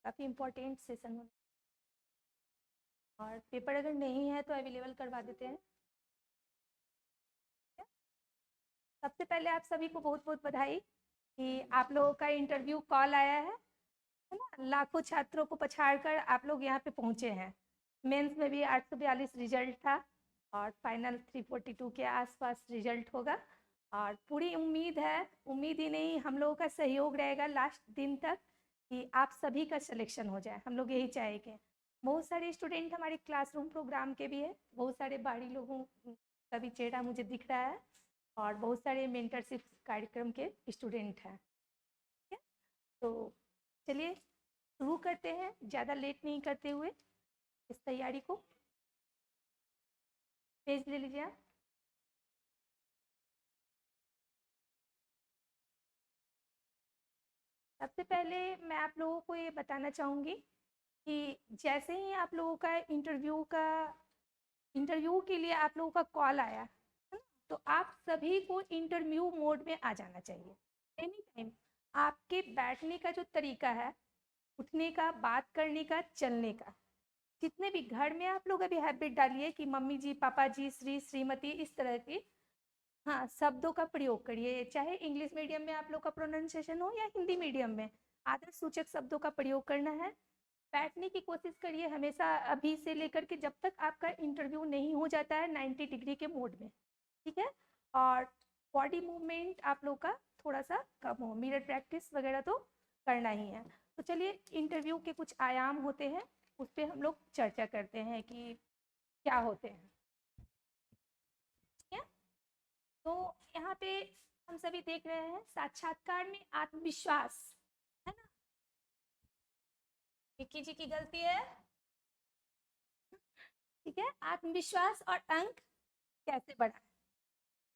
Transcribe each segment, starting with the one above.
काफ़ी important session होने, और पेपर अगर नहीं है तो अवेलेबल करवा देते हैं। सबसे पहले आप सभी को बहुत बहुत बधाई कि आप लोगों का इंटरव्यू कॉल आया है ना। लाखों छात्रों को पछाड़कर आप लोग यहाँ पे पहुँचे हैं। मेंस में भी 842 रिजल्ट था और फाइनल 342 के आसपास रिजल्ट होगा। और पूरी उम्मीद है, उम्मीद ही नहीं, हम लोगों का सहयोग रहेगा लास्ट दिन तक कि आप सभी का सिलेक्शन हो जाए। हम लोग यही चाहेंगे। बहुत सारे स्टूडेंट हमारे क्लासरूम प्रोग्राम के भी है, बहुत सारे बाहरी लोगों का भी चेहरा मुझे दिख रहा है, और बहुत सारे मेंटरशिप कार्यक्रम के स्टूडेंट हैं। ठीक है, तो चलिए शुरू करते हैं, ज़्यादा लेट नहीं करते हुए इस तैयारी को। पेज ले लीजिए आप। सबसे पहले मैं आप लोगों को ये बताना चाहूँगी कि जैसे ही आप लोगों का इंटरव्यू के लिए आप लोगों का कॉल आया है ना, तो आप सभी को इंटरव्यू मोड में आ जाना चाहिए। एनी टाइम आपके बैठने का जो तरीका है, उठने का, बात करने का, चलने का, जितने भी घर में आप लोग अभी हैबिट डालिए कि मम्मी जी, पापा जी, श्री, श्रीमती, इस तरह की हाँ शब्दों का प्रयोग करिए। चाहे इंग्लिश मीडियम में आप लोग का प्रोनाउंसिएशन हो या हिंदी मीडियम में, आदर्श सूचक शब्दों का प्रयोग करना है। बैठने की कोशिश करिए हमेशा, अभी से लेकर के जब तक आपका इंटरव्यू नहीं हो जाता है 90 डिग्री के मोड में। ठीक है, और बॉडी मूवमेंट आप लोग का थोड़ा सा कम हो, मिरर प्रैक्टिस वगैरह तो करना ही है। तो चलिए इंटरव्यू के कुछ आयाम होते हैं, उस पर हम लोग चर्चा करते हैं कि क्या होते हैं। ठीक है, तो यहाँ पे हम सभी देख रहे हैं साक्षात्कार में आत्मविश्वास, है ना। विक्की जी की गलती है। ठीक है, आत्मविश्वास और अंक कैसे बढ़ाएं।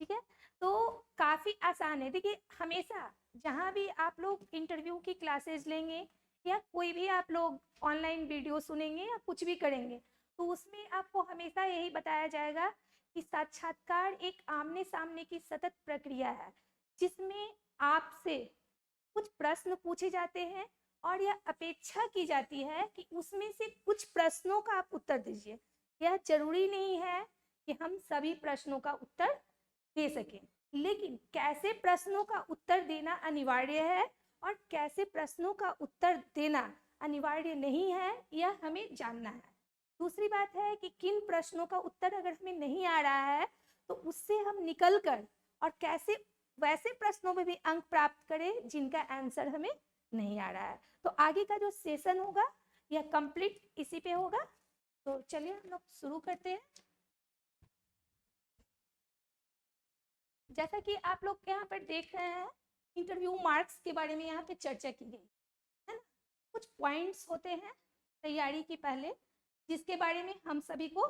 ठीक है, तो काफी आसान है। देखिए हमेशा जहां भी आप लोग इंटरव्यू की क्लासेस लेंगे या कोई भी आप लोग ऑनलाइन वीडियो सुनेंगे या कुछ भी करेंगे, तो उसमें आपको हमेशा यही बताया जाएगा कि साक्षात्कार एक आमने सामने की सतत प्रक्रिया है, जिसमें आपसे कुछ प्रश्न पूछे जाते हैं और यह अपेक्षा की जाती है कि उसमें से कुछ प्रश्नों का आप उत्तर दीजिए। यह जरूरी नहीं है कि हम सभी प्रश्नों का उत्तर दे सकें, लेकिन कैसे प्रश्नों का उत्तर देना अनिवार्य है और कैसे प्रश्नों का उत्तर देना अनिवार्य नहीं है, यह हमें जानना है। दूसरी बात है कि किन प्रश्नों का उत्तर अगर हमें नहीं आ रहा है तो उससे हम निकल कर और कैसे वैसे प्रश्नों में भी अंक प्राप्त करें जिनका आंसर हमें नहीं आ रहा है। तो आगे का जो सेशन होगा यह कंप्लीट इसी पे होगा। तो चलिए हम लोग शुरू करते हैं। जैसा कि आप लोग यहाँ पर देख रहे हैं, इंटरव्यू मार्क्स के बारे में यहाँ पे चर्चा की गई है ना। कुछ पॉइंट्स होते हैं तैयारी के पहले जिसके बारे में हम सभी को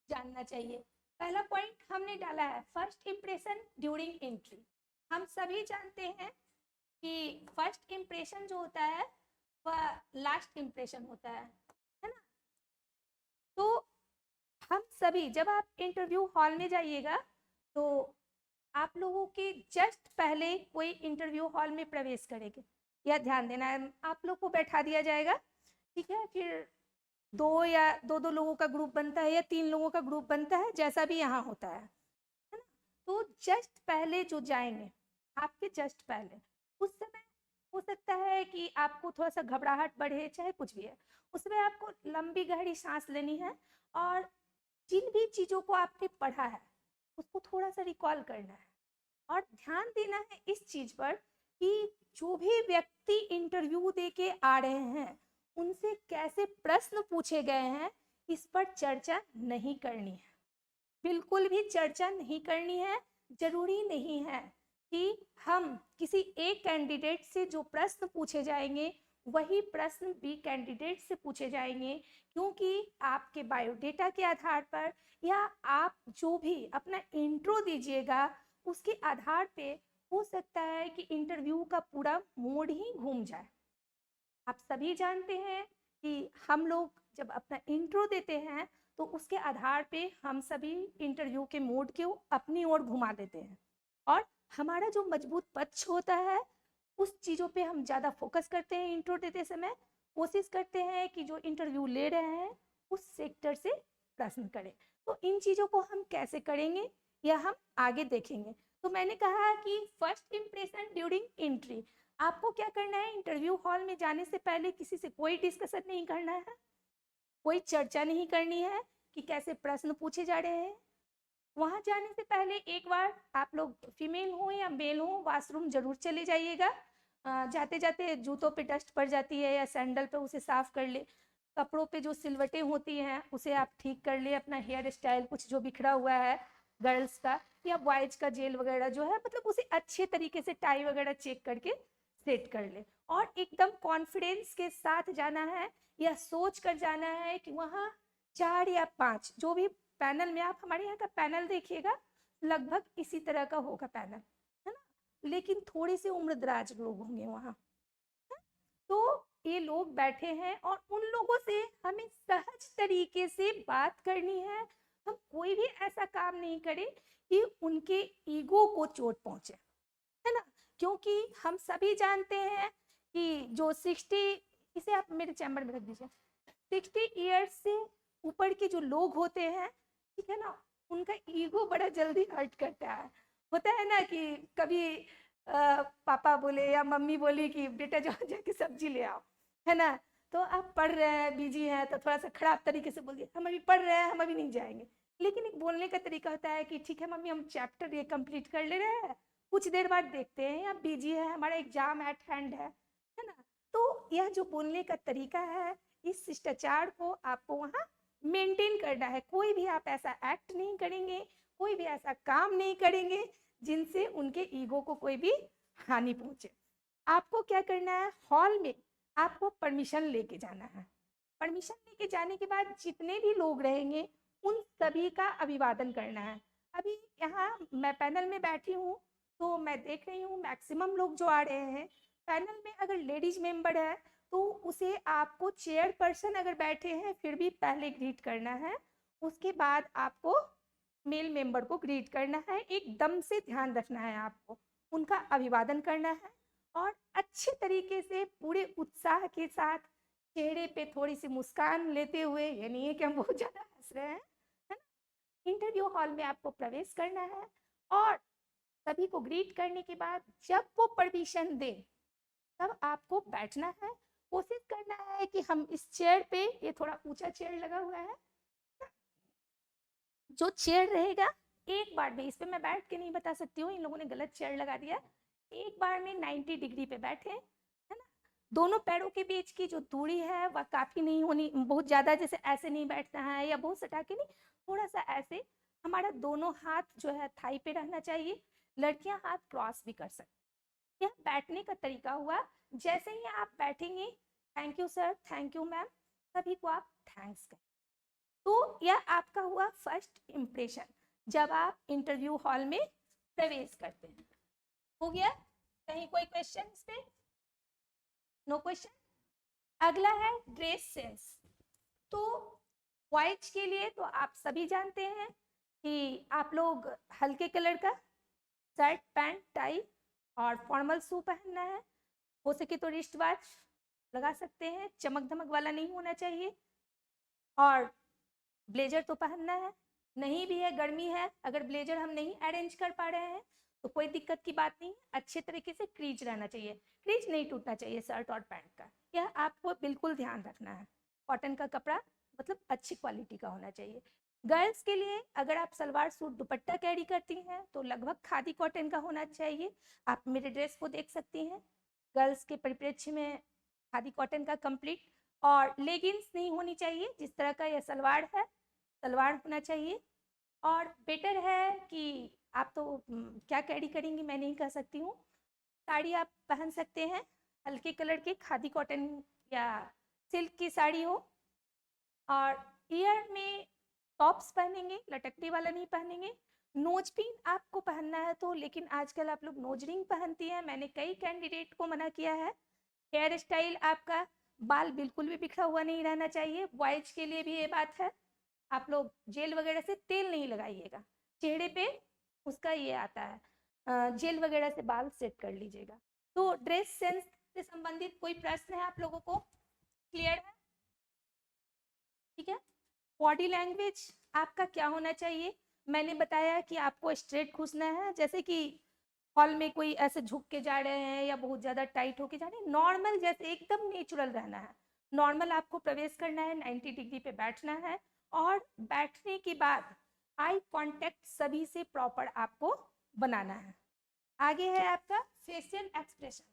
जानना चाहिए। पहला पॉइंट हमने डाला है फर्स्ट इंप्रेशन ड्यूरिंग एंट्री। हम सभी जानते हैं कि फर्स्ट इंप्रेशन जो होता है वह लास्ट इंप्रेशन होता है ना। तो हम सभी जब आप इंटरव्यू हॉल में जाइएगा तो आप लोगों के जस्ट पहले कोई इंटरव्यू हॉल में प्रवेश करेंगे, यह ध्यान देना है। आप लोग को बैठा दिया जाएगा, ठीक है, फिर दो या दो लोगों का ग्रुप बनता है या 3 लोगों का ग्रुप बनता है, जैसा भी यहाँ होता है ना। तो जस्ट पहले जो जाएंगे, आपके जस्ट पहले, उस समय हो सकता है कि आपको थोड़ा सा घबराहट बढ़े, चाहे कुछ भी है, उसमें आपको लंबी गहरी सांस लेनी है और जिन भी चीज़ों को आपने पढ़ा है उसको थोड़ा सा रिकॉल करना है और ध्यान देना है इस चीज़ पर कि जो भी व्यक्ति इंटरव्यू दे के आ रहे हैं उनसे कैसे प्रश्न पूछे गए हैं, इस पर चर्चा नहीं करनी है, बिल्कुल भी चर्चा नहीं करनी है। जरूरी नहीं है कि हम किसी एक कैंडिडेट से जो प्रश्न पूछे जाएंगे वही प्रश्न बी कैंडिडेट से पूछे जाएंगे, क्योंकि आपके बायोडेटा के आधार पर या आप जो भी अपना इंट्रो दीजिएगा उसके आधार पे हो सकता है कि इंटरव्यू का पूरा मोड ही घूम जाए। आप सभी जानते हैं कि हम लोग जब अपना इंट्रो देते हैं तो उसके आधार पे हम सभी इंटरव्यू के मोड को अपनी ओर घुमा देते हैं और हमारा जो मजबूत पक्ष होता है उस चीज़ों पे हम ज़्यादा फोकस करते हैं इंट्रो देते समय, कोशिश करते हैं कि जो इंटरव्यू ले रहे हैं उस सेक्टर से प्रश्न करें। तो इन चीज़ों को हम कैसे करेंगे यह हम आगे देखेंगे। तो मैंने कहा कि फर्स्ट इम्प्रेशन ड्यूरिंग एंट्री, आपको क्या करना है, इंटरव्यू हॉल में जाने से पहले किसी से कोई डिस्कशन नहीं करना है, कोई चर्चा नहीं करनी है कि कैसे प्रश्न पूछे जा रहे हैं। वहां जाने से पहले एक बार आप लोग फीमेल हो या मेल हो वॉशरूम जरूर चले जाइएगा। जाते जाते जूतों पे डस्ट पड़ जाती है या सैंडल पे, उसे साफ कर ले। कपड़ों पे जो सिलवटें होती हैं उसे आप ठीक कर ले। अपना हेयर स्टाइल कुछ जो बिखरा हुआ है गर्ल्स का या बॉयज का जेल वगैरह जो है, मतलब उसे अच्छे तरीके से टाई वगैरह चेक करके सेट कर ले। और एकदम कॉन्फिडेंस के साथ जाना है, या सोच कर जाना है कि वहाँ 4 या 5 जो भी पैनल में, आप हमारे यहाँ का पैनल देखिएगा लगभग इसी तरह का होगा पैनल, है ना, लेकिन थोड़े से उम्रदराज लोग होंगे वहाँ। तो ये लोग बैठे हैं और उन लोगों से हमें सहज तरीके से बात करनी है। हम कोई भी ऐसा काम नहीं करें कि उनके ईगो को चोट पहुंचे, है ना, क्योंकि हम सभी जानते हैं कि जो 60, इसे आप मेरे चैम्बर में रख दीजिए, 60 ईयर्स से ऊपर के जो लोग होते हैं, ठीक है ना, उनका ईगो बड़ा जल्दी हर्ट करता है। होता है ना कि कभी पापा बोले या मम्मी बोली कि बेटा जाओ जाके सब्जी ले आओ, है ना, तो आप पढ़ रहे हैं, बिजी हैं, तो थोड़ा सा खराब तरीके से बोल दिया, हम अभी पढ़ रहे हैं, हम अभी नहीं जाएंगे। लेकिन एक बोलने का तरीका होता है कि ठीक है मम्मी, हम चैप्टर ये कंप्लीट कर ले रहे हैं, कुछ देर बाद देखते हैं, या बिजी है, हमारा एग्जाम एट हैंड है ना। तो यह जो बोलने का तरीका है, इस शिष्टाचार को आपको वहाँ मेंटेन करना है। कोई भी आप ऐसा एक्ट नहीं करेंगे, कोई भी ऐसा काम नहीं करेंगे जिनसे उनके ईगो को कोई भी हानि पहुंचे। आपको क्या करना है, हॉल में आपको परमिशन लेके जाना है। परमिशन लेके जाने के बाद जितने भी लोग रहेंगे उन सभी का अभिवादन करना है। अभी यहाँ मैं पैनल में बैठी हूँ, तो मैं देख रही हूँ मैक्सिमम लोग जो आ रहे हैं पैनल में, अगर लेडीज मेंबर है तो उसे आपको चेयरपर्सन अगर बैठे हैं फिर भी पहले ग्रीट करना है, उसके बाद आपको मेल मेंबर को ग्रीट करना है। एकदम से ध्यान रखना है, आपको उनका अभिवादन करना है और अच्छे तरीके से पूरे उत्साह के साथ चेहरे पे थोड़ी सी मुस्कान लेते हुए, ये नहीं है कि हम बहुत ज्यादा हंस रहे हैं, है ना, इंटरव्यू हॉल में आपको प्रवेश करना है। और सभी को ग्रीट करने के बाद जब वो परमिशन दे तब आपको बैठना है। कोशिश करना है कि हम इस चेयर पे, ये थोड़ा ऊंचा चेयर लगा हुआ है, जो चेयर रहेगा एक बार में, इस पे मैं बैठ के नहीं बता सकती हूँ, इन लोगों ने गलत चेयर लगा दिया, एक बार में 90 डिग्री पे बैठे, है ना। दोनों पैरों के बीच की जो दूरी है वह काफी नहीं होनी, बहुत ज्यादा जैसे ऐसे नहीं बैठना है या बहुत सटा के नहीं, थोड़ा सा ऐसे। हमारा दोनों हाथ जो है थाई पे रहना चाहिए। लड़कियां हाथ क्रॉस भी कर सकती। यह बैठने का तरीका हुआ। जैसे ही आप बैठेंगे, thank you sir, thank you ma'am, सभी को आप थैंक्स करें। तो यह आपका हुआ फर्स्ट इम्प्रेशन जब आप इंटरव्यू हॉल में प्रवेश करते हैं। हो गया? कहीं कोई क्वेश्चन इस पे? No question. अगला है ड्रेस सेंस। तो बॉयज के लिए तो आप सभी जानते हैं कि आप लोग हल्के कलर का शर्ट पैंट टाई और फॉर्मल शू पहनना है। हो सके तो रिस्ट वॉच लगा सकते हैं, चमक धमक वाला नहीं होना चाहिए। और ब्लेजर तो पहनना है, नहीं भी है गर्मी है, अगर ब्लेजर हम नहीं अरेंज कर पा रहे हैं तो कोई दिक्कत की बात नहीं, अच्छे तरीके से क्रीज रहना चाहिए, क्रीज नहीं टूटना चाहिए शर्ट और पैंट का, यह आपको बिल्कुल ध्यान रखना है। कॉटन का कपड़ा मतलब अच्छी क्वालिटी का होना चाहिए। गर्ल्स के लिए अगर आप सलवार सूट दुपट्टा कैरी करती हैं तो लगभग खादी कॉटन का होना चाहिए। आप मेरे ड्रेस को देख सकती हैं, गर्ल्स के परिप्रेक्ष्य में खादी कॉटन का कंप्लीट। और लेगिंग्स नहीं होनी चाहिए, जिस तरह का यह सलवार है सलवार होना चाहिए। और बेटर है कि आप तो क्या कैरी करेंगी मैं नहीं कह सकती हूँ, साड़ी आप पहन सकते हैं हल्के कलर के, खादी कॉटन या सिल्क की साड़ी हो। और ईयर में टॉप्स पहनेंगे, लटकने वाला नहीं पहनेंगे। नोज पिन आपको पहनना है तो, लेकिन आजकल आप लोग नोज रिंग पहनती हैं, मैंने कई कैंडिडेट को मना किया है। हेयर स्टाइल आपका, बाल बिल्कुल भी बिखरा हुआ नहीं रहना चाहिए, बॉयज के लिए भी ये बात है। आप लोग जेल वगैरह से तेल नहीं लगाइएगा चेहरे पे, उसका ये आता है, जेल वगैरह से बाल सेट कर लीजिएगा। तो ड्रेस सेंस से संबंधित कोई प्रश्न है आप लोगों को? क्लियर है? ठीक है। बॉडी लैंग्वेज आपका क्या होना चाहिए? मैंने बताया कि आपको स्ट्रेट घुसना है, जैसे कि हॉल में कोई ऐसे झुक के जा रहे हैं या बहुत ज़्यादा टाइट होके जा रहे हैं, नॉर्मल जैसे एकदम नेचुरल रहना है। नॉर्मल आपको प्रवेश करना है, 90 डिग्री पे बैठना है, और बैठने के बाद आई कांटेक्ट सभी से प्रॉपर आपको बनाना है। आगे है आपका फेशियल एक्सप्रेशन।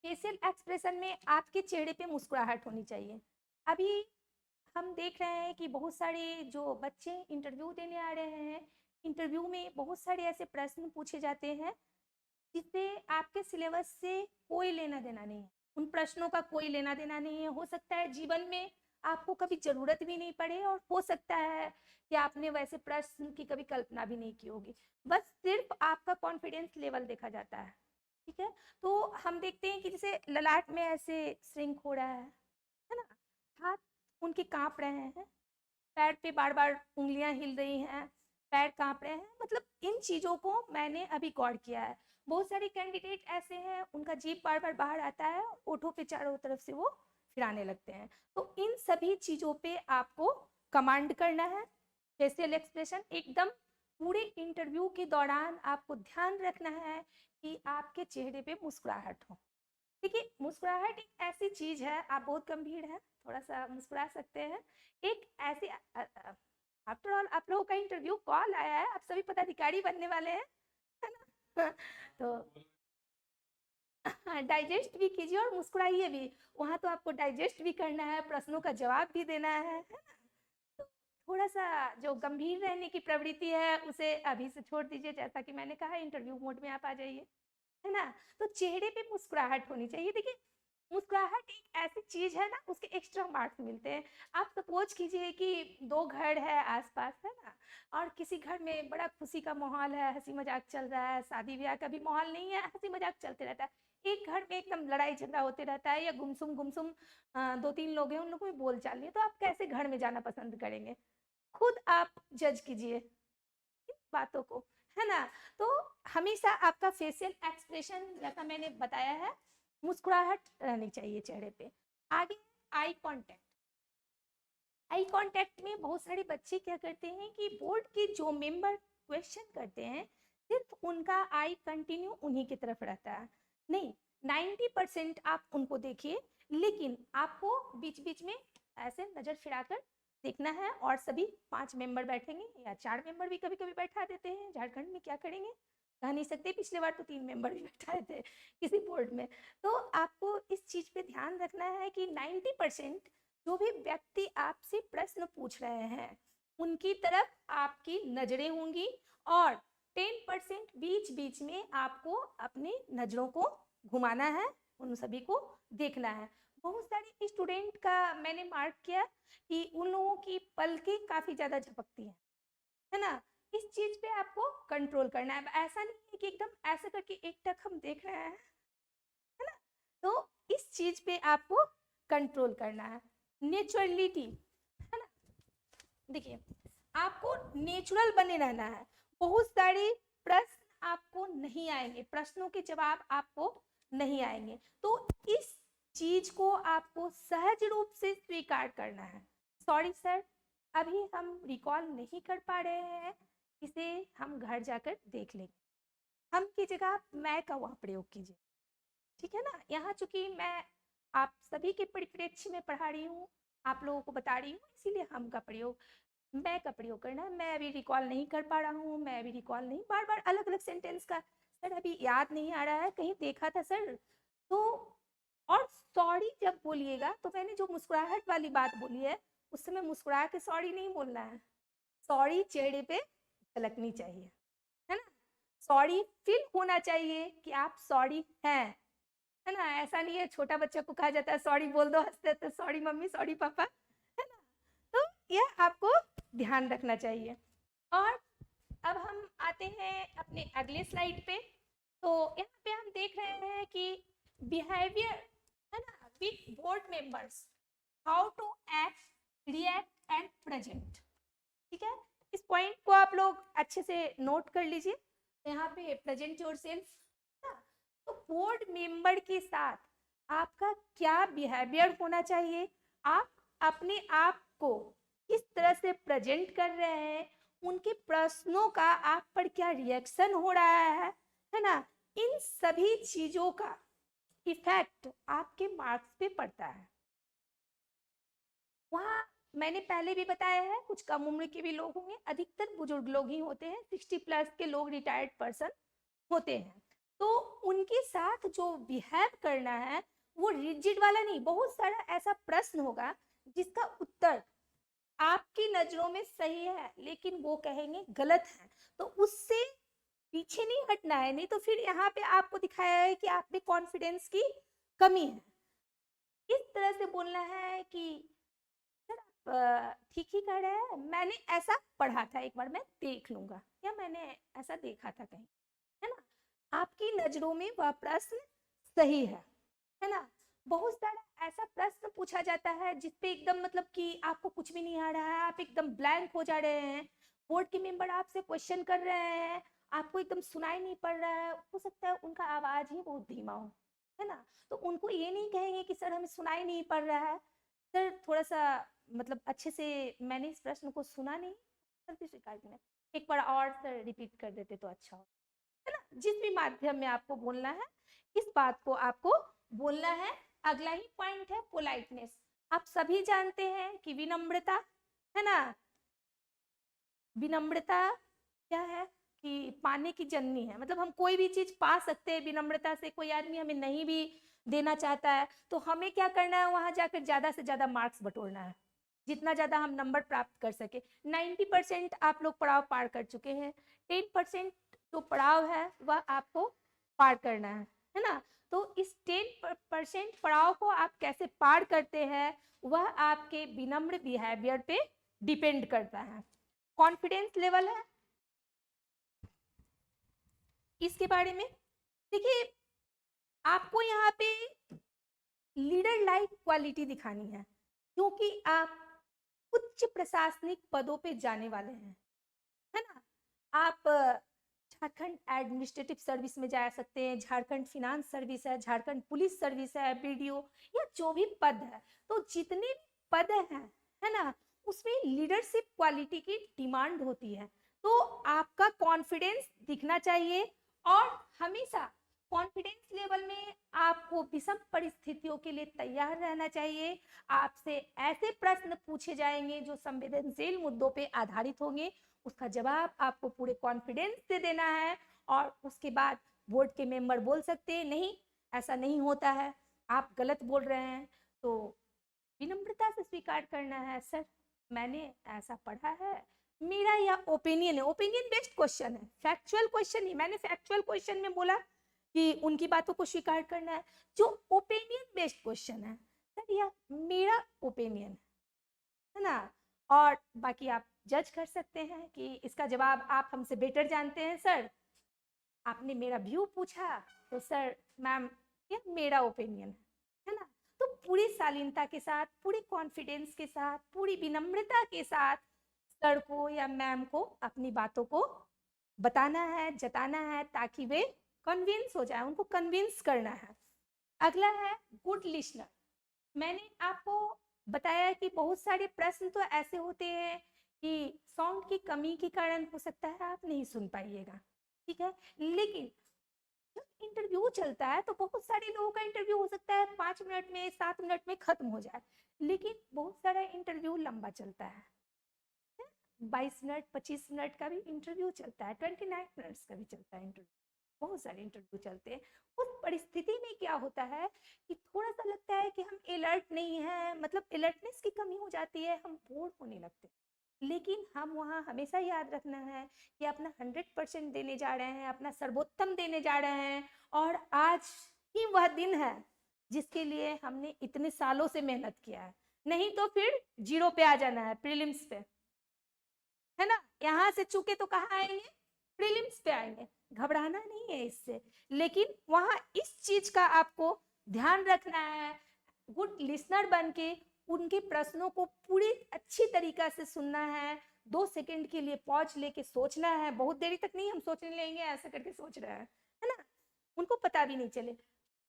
फेशियल एक्सप्रेशन में आपके चेहरे पे मुस्कुराहट होनी चाहिए। अभी हम देख रहे हैं कि बहुत सारे जो बच्चे इंटरव्यू देने आ रहे हैं, इंटरव्यू में बहुत सारे ऐसे प्रश्न पूछे जाते हैं जिससे आपके सिलेबस से कोई लेना देना नहीं है। उन प्रश्नों का कोई लेना देना नहीं है। हो सकता है जीवन में आपको कभी ज़रूरत भी नहीं पड़े, और हो सकता है कि आपने वैसे प्रश्न की कभी कल्पना भी नहीं की होगी। बस सिर्फ आपका कॉन्फिडेंस लेवल देखा जाता है। ठीक है। तो हम देखते हैं कि जैसे ललाट में ऐसे श्रिंक हो रहा है ना, हाथ उनके कांप रहे हैं, पैर पे बार बार उंगलियां हिल रही हैं, पैर कांप रहे हैं, मतलब इन चीज़ों को मैंने अभी गौर किया है। बहुत सारे कैंडिडेट ऐसे हैं, उनका जीभ बार बार बाहर आता है, ओठों पे चारों तरफ से वो फिराने लगते हैं। तो इन सभी चीज़ों पे आपको कमांड करना है। फेशियल एक्सप्रेशन एकदम पूरे इंटरव्यू के दौरान आपको ध्यान रखना है कि आपके चेहरे पे मुस्कुराहट हो। देखिए, मुस्कुराहट एक ऐसी चीज है, आप बहुत गंभीर है, थोड़ा सा मुस्कुरा सकते हैं। एक ऐसी, आफ्टर ऑल आप लोगों का इंटरव्यू कॉल आया है, आप सभी पदाधिकारी बनने वाले हैं, है ना? तो डाइजेस्ट भी कीजिए और मुस्कुराइए भी। वहाँ तो आपको डाइजेस्ट भी करना है, प्रश्नों का जवाब भी देना है ना? तो थोड़ा सा जो गंभीर रहने की प्रवृत्ति है उसे अभी से छोड़ दीजिए। जैसा कि मैंने कहा, इंटरव्यू मोड में आप आ जाइए, है ना? तो चेहरे पे मुस्कुराहट होनी चाहिए। देखिए, मुस्कुराहट एक ऐसी चीज है ना, उसके एक्स्ट्रा मार्क्स मिलते हैं। आप सपोज कीजिए कि दो घर है आसपास, है ना, और किसी घर में बड़ा खुशी का माहौल है, हंसी मजाक चल रहा है, शादी ब्याह का भी माहौल नहीं है, हंसी मजाक चलते रहता है। एक घर में एकदम लड़ाई झगड़ा होते रहता है, या गुमसुम गुमसुम दो तीन लोग हैं, उन लोगों में बोल चाल नहीं है, तो आप कैसे घर में जाना पसंद करेंगे? खुद आप जज कीजिए इन बातों को, है ना? तो हमेशा आपका फेशियल एक्सप्रेशन, जैसा मैंने बताया है, मुस्कुराहट रहनी चाहिए चेहरे पे। आगे, आई कांटेक्ट। आई कांटेक्ट में बहुत सारे बच्चे क्या करते हैं कि बोर्ड के जो मेंबर क्वेश्चन करते हैं, सिर्फ उनका आई कंटिन्यू उन्हीं की तरफ रहता है। नहीं, 90% आप उनको देखिए, लेकिन आपको बीच बीच में ऐसे नजर फिराकर देखना है। और सभी 5 मेंबर बैठेंगे, या 4 मेंबर भी कभी कभी बैठा देते हैं, झारखंड में क्या करेंगे कह नहीं सकते, पिछले बार तो 3 मेंबर भी बैठाए थे किसी बोर्ड में। तो आपको इस चीज पे ध्यान रखना है कि 90% जो भी व्यक्ति आपसे प्रश्न पूछ रहे हैं, उनकी तरफ आपकी नजरें होंगी, और 10% बीच बीच में आपको अपनी नजरों को घुमाना है, उन सभी को देखना है। बहुत सारे स्टूडेंट का मैंने मार्क किया कि उन लोगों की पलकें काफी ज्यादा झपकती हैं, है ना? इस चीज पे आपको कंट्रोल करना है। ऐसा नहीं है कि एकदम ऐसे करके एक टक हम देख रहे हैं, है ना? तो इस चीज पे आपको कंट्रोल करना है। नेचुरलिटी, है ना? देखिए, आपको नेचुरल बने रहना है। बहुत सारे प्रश्न आपको नहीं आएंगे, प्रश्नों के जवाब आपको नहीं आएंगे, तो इस चीज को आपको सहज रूप से स्वीकार करना है। सॉरी सर, अभी हम रिकॉल नहीं कर पा रहे हैं, इसे हम घर जाकर देख लेंगे। हम की जगह मैं का वहाँ प्रयोग कीजिए, ठीक है ना? यहाँ चूंकि मैं आप सभी के परिप्रेक्ष्य में पढ़ा रही हूँ, आप लोगों को बता रही हूँ, इसीलिए हम का प्रयोग, मैं का प्रयोग करना है। मैं अभी रिकॉल नहीं कर पा रहा हूँ, मैं अभी रिकॉल नहीं, बार बार अलग अलग सेंटेंस का, सर अभी याद नहीं आ रहा है, कहीं देखा था सर। तो और सॉरी जब बोलिएगा, तो मैंने जो मुस्कुराहट वाली बात बोली है, उस समय मुस्कुरा के सॉरी नहीं बोलना है, सॉरी चेहरे पे झलकनी चाहिए, है ना? सॉरी फील होना चाहिए कि आप सॉरी हैं, है ना? ऐसा नहीं है छोटा बच्चा को कहा जाता है सॉरी बोल दो, हंसते तो सॉरी मम्मी, सॉरी पापा, है ना? तो यह आपको ध्यान रखना चाहिए। और अब हम आते हैं अपने अगले स्लाइड पे। तो यहाँ पे हम देख रहे हैं कि बिहेवियर, है ना, with board members, how to act, react and present. ठीक है, इस पॉइंट को आप लोग अच्छे से नोट कर लीजिए। यहाँ पे प्रेजेंट योरसेल्फ, तो बोर्ड मेंबर के साथ आपका क्या बिहेवियर होना चाहिए, आप अपने आप को किस तरह से प्रेजेंट कर रहे हैं, उनके प्रश्नों का आप पर क्या रिएक्शन हो रहा है ना, इन सभी चीजों का इफेक्ट आपके मार्क्स पे पड़ता है। वहाँ मैंने पहले भी बताया है, कुछ कम उम्र के भी लोग होंगे, अधिकतर बुजुर्ग लोग ही होते हैं, 60+ के लोग रिटायर्ड पर्सन होते हैं। तो उनके साथ जो बिहेव करना है वो रिजिड वाला नहीं, बहुत सारा ऐसा प्रश्न होगा जिसका उत्तर आपकी नजरों में सही है लेकिन वो कहेंगे गलत है, तो उससे पीछे नहीं हटना है, नहीं तो फिर यहाँ पे आपको दिखाया है कि आप में कॉन्फिडेंस की कमी है। इस तरह से बोलना है कि सर आप ठीक ही कह रहे हैं, मैंने ऐसा पढ़ा था, एक बार मैं देख लूंगा, या मैंने ऐसा देखा था कहीं, है ना, आपकी नजरों में वह प्रश्न सही है ना। बहुत सारा ऐसा प्रश्न पूछा जाता है जिसपे एकदम मतलब कि आपको कुछ भी नहीं आ रहा है, आप एकदम ब्लैंक हो जा रहे हैं, बोर्ड के मेंबर आपसे क्वेश्चन कर रहे हैं, आपको एकदम सुनाई नहीं पड़ रहा है, हो सकता है उनका आवाज ही बहुत धीमा हो, है ना, तो उनको ये नहीं कहेंगे कि सर हमें सुनाई नहीं पड़ रहा है, सर थोड़ा सा मतलब अच्छे से मैंने इस प्रश्न को सुना नहीं, सर भी स्वीकार करना, एक बार और सर रिपीट कर देते तो अच्छा हो, है ना। जिस भी माध्यम में आपको बोलना है इस बात को आपको बोलना है। अगला ही पॉइंट है पोलाइटनेस। आप सभी जानते हैं कि विनम्रता, है ना, विनम्रता क्या है कि पाने की जननी है, मतलब हम कोई भी चीज पा सकते हैं विनम्रता से। कोई आदमी हमें नहीं भी देना चाहता है तो हमें क्या करना है, वहां जाकर ज्यादा से ज्यादा मार्क्स बटोरना है, जितना ज्यादा हम नंबर प्राप्त कर सके। 90% आप लोग पड़ाव पार कर चुके हैं, 10% जो पड़ाव है वह आपको पार करना है ना। तो इस 10% पड़ाव को आप कैसे पार करते हैं वह आपके विनम्र बिहेवियर पे डिपेंड करता है। कॉन्फिडेंस लेवल है, इसके बारे में देखिए, आपको यहाँ पे लीडर लाइक क्वालिटी दिखानी है, क्योंकि आप उच्च प्रशासनिक पदों पे जाने वाले हैं, है ना। आप झारखंड एडमिनिस्ट्रेटिव सर्विस में जा सकते हैं, झारखंड फिनांस सर्विस है, झारखंड पुलिस सर्विस है, बीडीओ या जो भी पद है, तो जितने भी पद हैं, है ना, उसमें लीडरशिप क्वालिटी की डिमांड होती है। तो आपका कॉन्फिडेंस दिखना चाहिए और हमेशा कॉन्फिडेंस लेवल में आपको विषम परिस्थितियों के लिए तैयार रहना चाहिए। आपसे ऐसे प्रश्न पूछे जाएंगे जो संवेदनशील मुद्दों पे आधारित होंगे, उसका जवाब आपको पूरे कॉन्फिडेंस से देना है। और उसके बाद बोर्ड के मेंबर बोल सकते हैं नहीं ऐसा नहीं होता है, आप गलत बोल रहे हैं, तो विनम्रता से स्वीकार करना है, सर मैंने ऐसा पढ़ा है, मेरा यह ओपिनियन है। ओपिनियन बेस्ड क्वेश्चन है, फैक्चुअल क्वेश्चन नहीं, मैंने फैक्चुअल क्वेश्चन में बोला कि उनकी बातों को स्वीकार करना है। जो ओपिनियन बेस्ड क्वेश्चन है, सर यह मेरा ओपिनियन है ना, और बाकी आप जज कर सकते हैं कि इसका जवाब आप हमसे बेटर जानते हैं। सर आपने मेरा व्यू पूछा तो सर मैम ये मेरा ओपिनियन है ना। तो पूरी शालीनता के साथ, पूरी कॉन्फिडेंस के साथ, पूरी विनम्रता के साथ सर को या मैम को अपनी बातों को बताना है, जताना है, ताकि वे कन्विंस हो जाए, उनको कन्विंस करना है। अगला है गुड लिसनर। मैंने आपको बताया कि बहुत सारे प्रश्न तो ऐसे होते हैं कि साउंड की कमी के कारण हो सकता है आप नहीं सुन पाइएगा, ठीक है, लेकिन जब इंटरव्यू चलता है तो बहुत सारे लोगों का इंटरव्यू हो सकता है 5 मिनट में, 7 मिनट में खत्म हो जाए, लेकिन बहुत सारा इंटरव्यू लंबा चलता है, 22 मिनट 25 मिनट का भी इंटरव्यू चलता है, 29 मिनट्स का भी चलता है इंटरव्यू, बहुत सारे इंटरव्यू चलते हैं। उस परिस्थिति में क्या होता है कि थोड़ा सा लगता है कि हम अलर्ट नहीं है, मतलब अलर्टनेस की कमी हो जाती है, हम बोर होने लगते हैं। लेकिन हम वहाँ हमेशा याद रखना है कि अपना 100% देने जा रहे हैं, अपना सर्वोत्तम देने जा रहे हैं, और आज ही वह दिन है जिसके लिए हमने इतने सालों से मेहनत किया है, नहीं तो फिर 0 पे आ जाना है प्रीलिम्स पे, है ना। यहाँ से चूके तो कहाँ आएंगे, प्रीलिम्स पे आएंगे, घबराना नहीं है इससे, लेकिन वहां इस चीज का आपको ध्यान रखना है, गुड लिसनर बन के उनके प्रश्नों को पूरी अच्छी तरीका से सुनना है, 2 सेकंड के लिए पॉज लेके सोचना है, बहुत देरी तक नहीं हम सोचने लेंगे ऐसा करके सोच रहे हैं, है ना, उनको पता भी नहीं चले।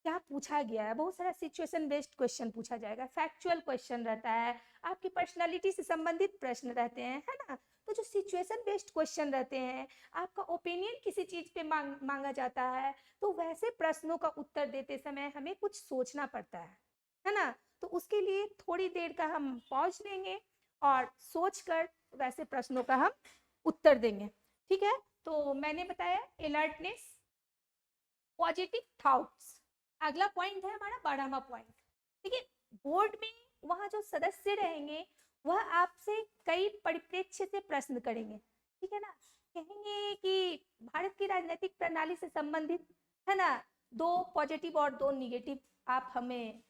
क्या पूछा गया है, बहुत सारा सिचुएशन बेस्ड क्वेश्चन पूछा जाएगा, फैक्चुअल क्वेश्चन रहता है, आपकी पर्सनालिटी से संबंधित प्रश्न रहते हैं, है ना। तो जो सिचुएशन बेस्ड क्वेश्चन रहते हैं, आपका ओपिनियन किसी चीज पे मांगा जाता है, तो वैसे प्रश्नों का उत्तर देते समय हमें कुछ सोचना पड़ता है ना। तो उसके लिए थोड़ी देर का हम पॉज लेंगे और सोचकर वैसे प्रश्नों का हम उत्तर देंगे, ठीक है। तो मैंने बताया अलर्टनेस, पॉजिटिव थॉट्स। अगला पॉइंट है हमारा 12वां पॉइंट। देखिए, बोर्ड में वहां जो सदस्य रहेंगे वह आपसे कई परिप्रेक्ष्य से प्रश्न करेंगे, ठीक है ना। कहेंगे कि भारत की राजनीतिक प्रणाली से संबंधित, है ना, 2 पॉजिटिव और 2 निगेटिव आप हमें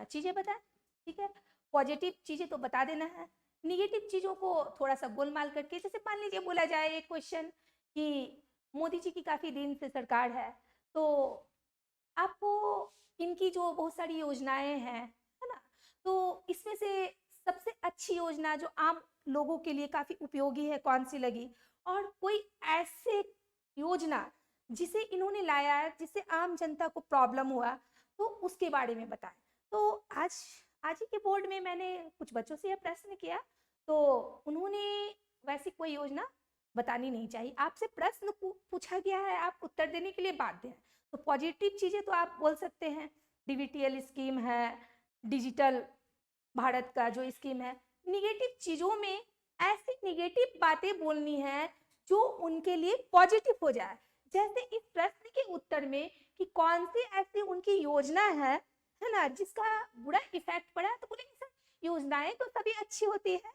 चीजें बताएं, ठीक है। पॉजिटिव चीजें तो बता देना है, निगेटिव चीजों को थोड़ा सा गोलमाल करके, जैसे मान लीजिए बोला जाए एक क्वेश्चन कि मोदी जी की काफी दिन से सरकार है, तो आपको इनकी जो बहुत सारी योजनाएं हैं, है ना, तो इसमें से सबसे अच्छी योजना जो आम लोगों के लिए काफी उपयोगी है कौन सी लगी, और कोई ऐसे योजना जिसे इन्होंने लाया है जिससे आम जनता को प्रॉब्लम हुआ, तो उसके बारे में बताएं। तो आज ही के बोर्ड में मैंने कुछ बच्चों से यह प्रश्न किया, तो उन्होंने वैसी कोई योजना बतानी नहीं चाहिए। आपसे प्रश्न पूछा गया है, आप उत्तर देने के लिए बाध्य हैं। तो पॉजिटिव चीजें तो आप बोल सकते हैं, डीबीटीएल स्कीम है, डिजिटल भारत का जो स्कीम है। निगेटिव चीजों में ऐसी निगेटिव बातें बोलनी है जो उनके लिए पॉजिटिव हो जाए, जैसे इस प्रश्न के उत्तर में कि कौन सी ऐसी उनकी योजना है ना, जिसका बुरा इफेक्ट पड़ा, तो बोलेंगे सर योजनाएं तो सभी अच्छी होती है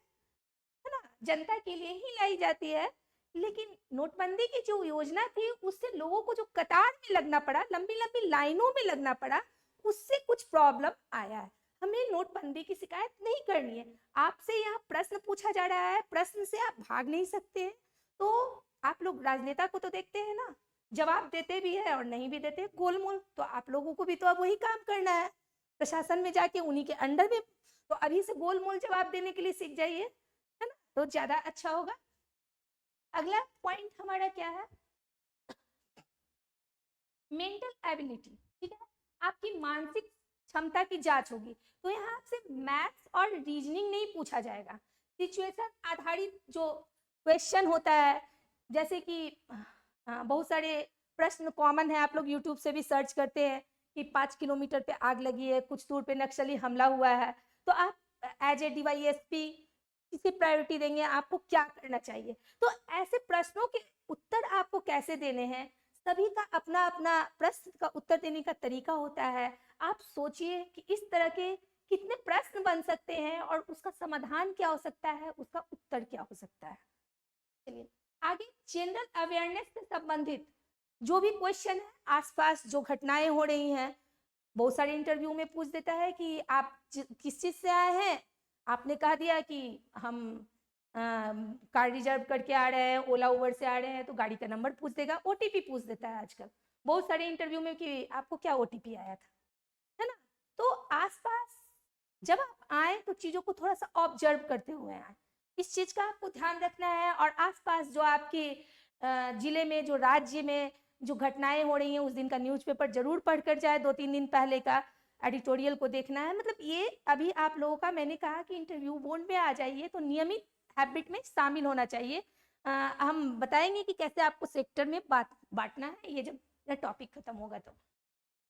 ना, जनता के लिए ही लाई जाती है, लेकिन नोटबंदी की जो योजना थी उससे लोगों को जो कतार में लगना पड़ा, लंबी लंबी लाइनों में लगना पड़ा, उससे कुछ प्रॉब्लम आया है। हमें नोटबंदी की शिकायत नहीं करनी है। आपसे यहाँ प्रश्न पूछा जा रहा है, प्रश्न से आप भाग नहीं सकते हैं। तो आप लोग राजनेता को तो देखते हैं ना, जवाब देते भी है और नहीं भी देते, गोलमोल। तो आप लोगों को भी तो अब वही काम करना है, प्रशासन में जाके उन्हीं के अंडर में। तो अभी से गोलमोल जवाब देने के लिए सीख जाइए, है ना, तो ज्यादा अच्छा होगा। अगला पॉइंट हमारा क्या है, मेंटल एबिलिटी, ठीक है, आपकी मानसिक क्षमता की जांच होगी। तो यहाँ आपसे मैथ्स और रीजनिंग नहीं पूछा जाएगा, सिचुएशन आधारित जो क्वेश्चन होता है, जैसे कि बहुत सारे प्रश्न कॉमन है, आप लोग यूट्यूब से भी सर्च करते हैं कि 5 किलोमीटर पे आग लगी है, कुछ दूर पे नक्सली हमला हुआ है, तो आप एज ए डीवाईएसपी किसे प्रायोरिटी देंगे, आपको क्या करना चाहिए। तो ऐसे प्रश्नों के उत्तर आपको कैसे देने हैं, सभी का अपना अपना प्रश्न का उत्तर देने का तरीका होता है। आप सोचिए कि इस तरह के कितने प्रश्न बन सकते हैं और उसका समाधान क्या हो सकता है, उसका उत्तर क्या हो सकता है। चलिए आगे, जनरल अवेयरनेस से संबंधित जो भी क्वेश्चन है, आसपास जो घटनाएं हो रही हैं, बहुत सारे इंटरव्यू में पूछ देता है कि आप किस चीज से आए हैं, आपने कह दिया कि हम कार रिजर्व करके आ रहे हैं, ओला उबर से आ रहे हैं, तो गाड़ी का नंबर पूछ देगा, ओटीपी पूछ देता है आजकल बहुत सारे इंटरव्यू में कि आपको क्या ओटीपी आया था, है ना। तो आसपास जब आप आए तो चीजों को थोड़ा सा ऑब्जर्व करते हुए आए, इस चीज का आपको ध्यान रखना है। और आसपास जो आपके जिले में, जो राज्य में जो घटनाएं हो रही हैं, उस दिन का न्यूज़पेपर जरूर पढ़कर जाए, 2-3 दिन पहले का एडिटोरियल को देखना है। मतलब ये अभी आप लोगों का, मैंने कहा कि इंटरव्यू बोर्ड में आ जाइए तो नियमित हैबिट में शामिल होना चाहिए। हम बताएंगे कि कैसे आपको सेक्टर में बांटना है, ये जब टॉपिक खत्म होगा। तो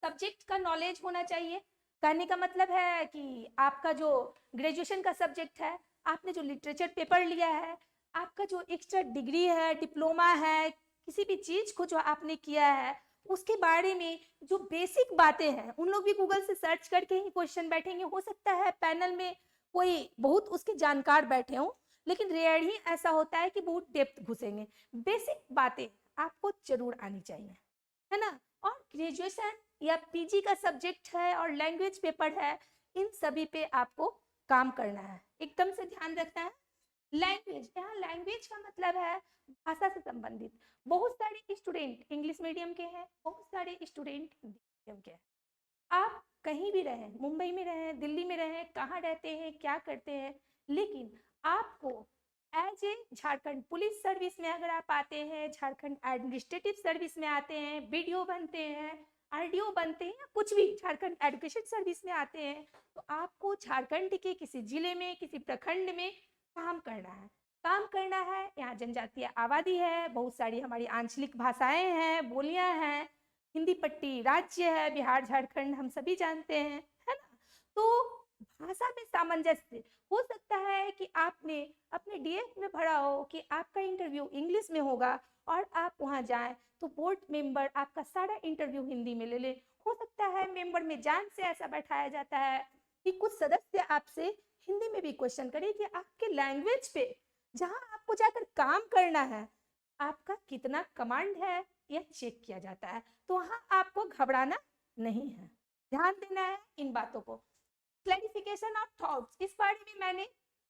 सब्जेक्ट का नॉलेज होना चाहिए, कहने का मतलब है कि आपका जो ग्रेजुएशन का सब्जेक्ट है, आपने जो लिटरेचर पेपर लिया है, आपका जो एक्स्ट्रा डिग्री है, डिप्लोमा है, किसी भी चीज को जो आपने किया है, उसके बारे में जो बेसिक बातें हैं, उन लोग भी गूगल से सर्च करके ही क्वेश्चन बैठेंगे। हो सकता है पैनल में कोई बहुत उसके जानकार बैठे हों, लेकिन रेयर ही ऐसा होता है कि बहुत डेप्थ घुसेंगे। बेसिक बातें आपको जरूर आनी चाहिए, है ना। और ग्रेजुएशन या पीजी का सब्जेक्ट है और लैंग्वेज पेपर है, इन सभी पे आपको काम करना है, एकदम से ध्यान रखना है। लैंग्वेज, यहाँ लैंग्वेज का मतलब है भाषा से संबंधित। बहुत सारे स्टूडेंट इंग्लिश मीडियम के हैं, बहुत सारे स्टूडेंट हिंदी मीडियम के हैं। आप कहीं भी रहें, मुंबई में रहें, दिल्ली में रहें, कहाँ रहते हैं, क्या करते हैं, लेकिन आपको as a Jharkhand police service में अगर आप आते हैं, झारखंड एडमिनिस्ट्रेटिव सर्विस में आते हैं, वीडियो बनते हैं, आरडीओ बनते हैं या कुछ भी झारखंड एजुकेशन सर्विस में आते हैं, तो आपको झारखंड के किसी जिले में, किसी प्रखंड में काम करना है। काम करना है, यहाँ जनजातीय आबादी है, बहुत सारी हमारी आंचलिक भाषाएं हैं, बोलियां हैं, हिंदी पट्टी राज्य है, बिहार झारखंड हम सभी जानते हैं, है ना। तो भाषा में सामंजस्य, हो सकता है कि आपने अपने डीएफ में भरा हो कि आपका इंटरव्यू इंग्लिश में होगा और आप वहाँ जाएं तो बोर्ड मेंबर आपका सारा इंटरव्यू हिंदी में ले ले। हो सकता है मेंबर में जान से ऐसा बैठाया जाता है कि कुछ सदस्य आपसे हिंदी में भी क्वेश्चन करें कि आपके लैंग्वेज पे, जहाँ आपको जाकर काम करना है, आपका कितना कमांड है, यह चेक किया जाता है। तो वहाँ आपको घबराना नहीं है, ध्यान देना है इन बातों को। क्लैरिफिकेशन ऑफ थॉट्स, इस बारे में मैंने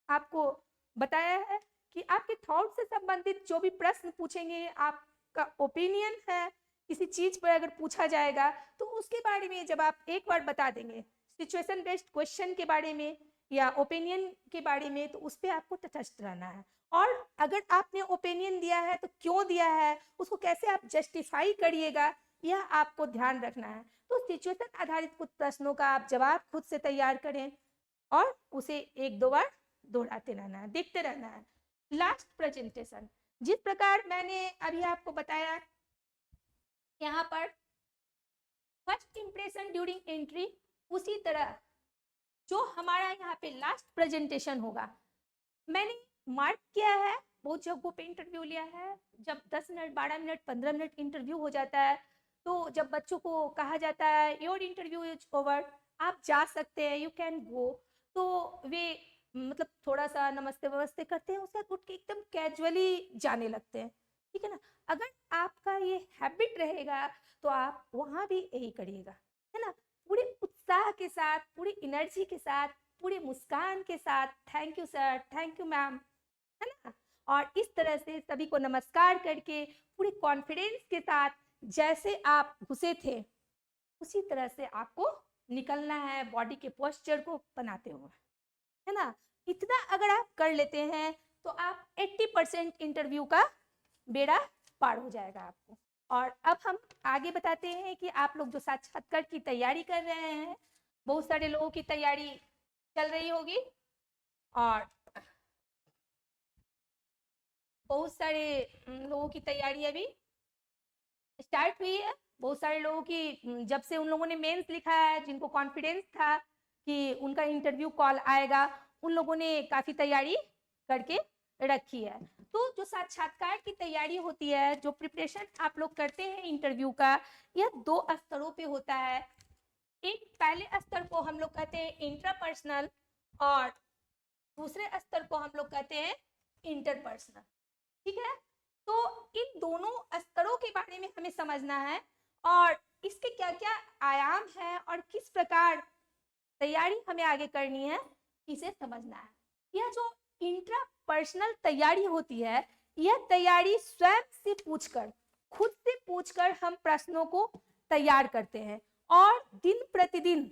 आपको बताया है कि आपके थॉट से संबंधित जो भी प्रश्न पूछेंगे, आपका ओपिनियन है किसी चीज पर अगर पूछा जाएगा, तो उसके बारे में जब आप एक बार बता देंगे, सिचुएशन बेस्ड क्वेश्चन के बारे में या ओपिनियन के बारे में, तो उस पर आपको तटस्थ रहना है। और अगर आपने ओपिनियन दिया है तो क्यों दिया है, उसको कैसे आप जस्टिफाई करिएगा, यह आपको ध्यान रखना है। तो सिचुएशन आधारित कुछ प्रश्नों का आप जवाब खुद से तैयार करें और उसे एक दो बार दोहराते रहना है, देखते रहना है। लास्ट प्रेजेंटेशन, जिस प्रकार मैंने अभी आपको बताया, यहाँ पर फर्स्ट इंप्रेशन ड्यूरिंग एंट्री, उसी तरह जो हमारा यहाँ पे लास्ट प्रेजेंटेशन होगा, मैंने मार्क किया है, बहुत जगहों पे इंटरव्यू लिया है, जब 10 मिनट 12 मिनट 15 मिनट इंटरव्यू हो जाता है, तो जब बच्चों को कहा जाता है योर इंटरव्यू इज ओवर, आप जा सकते हैं, यू कैन गो, तो वे मतलब थोड़ा सा नमस्ते वमस्ते करते हैं, उसके बाद उठ के एकदम कैजुअली जाने लगते हैं, ठीक है ना। अगर आपका ये हैबिट रहेगा तो आप वहाँ भी यही करिएगा, है ना, पूरे उत्साह के साथ, पूरी एनर्जी के साथ, पूरी मुस्कान के साथ, thank you sir, thank you ma'am, है ना, और इस तरह से सभी को नमस्कार करके पूरे कॉन्फिडेंस के साथ जैसे आप घुसे थे उसी तरह से आपको निकलना है, बॉडी के पोस्चर को बनाते हुए, है ना। इतना अगर आप कर लेते हैं तो आप 80% इंटरव्यू का बेड़ा पार हो जाएगा आपको। और अब हम आगे बताते हैं कि आप लोग जो साक्षात्कार की तैयारी कर रहे हैं, बहुत सारे लोगों की तैयारी चल रही होगी और बहुत सारे लोगों की तैयारी अभी स्टार्ट हुई है। बहुत सारे लोगों की जब से उन लोगों ने मेंस लिखा है, जिनको कॉन्फिडेंस था कि उनका इंटरव्यू कॉल आएगा, उन लोगों ने काफ़ी तैयारी करके रखी है। तो जो साक्षात्कार की तैयारी होती है, जो प्रिपरेशन आप लोग करते हैं इंटरव्यू का, यह 2 स्तरों पे होता है। एक पहले स्तर को हम लोग कहते हैं इंट्रापर्सनल और दूसरे स्तर को हम लोग कहते हैं इंटरपर्सनल, ठीक है। तो इन दोनों स्तरों के बारे में हमें समझना है और इसके क्या क्या आयाम है और किस प्रकार तैयारी हमें आगे करनी है, इसे समझना है। यह जो इंट्रापर्सनल तैयारी होती है, यह तैयारी स्वयं से पूछकर, खुद से पूछकर हम प्रश्नों को तैयार करते हैं और दिन प्रतिदिन,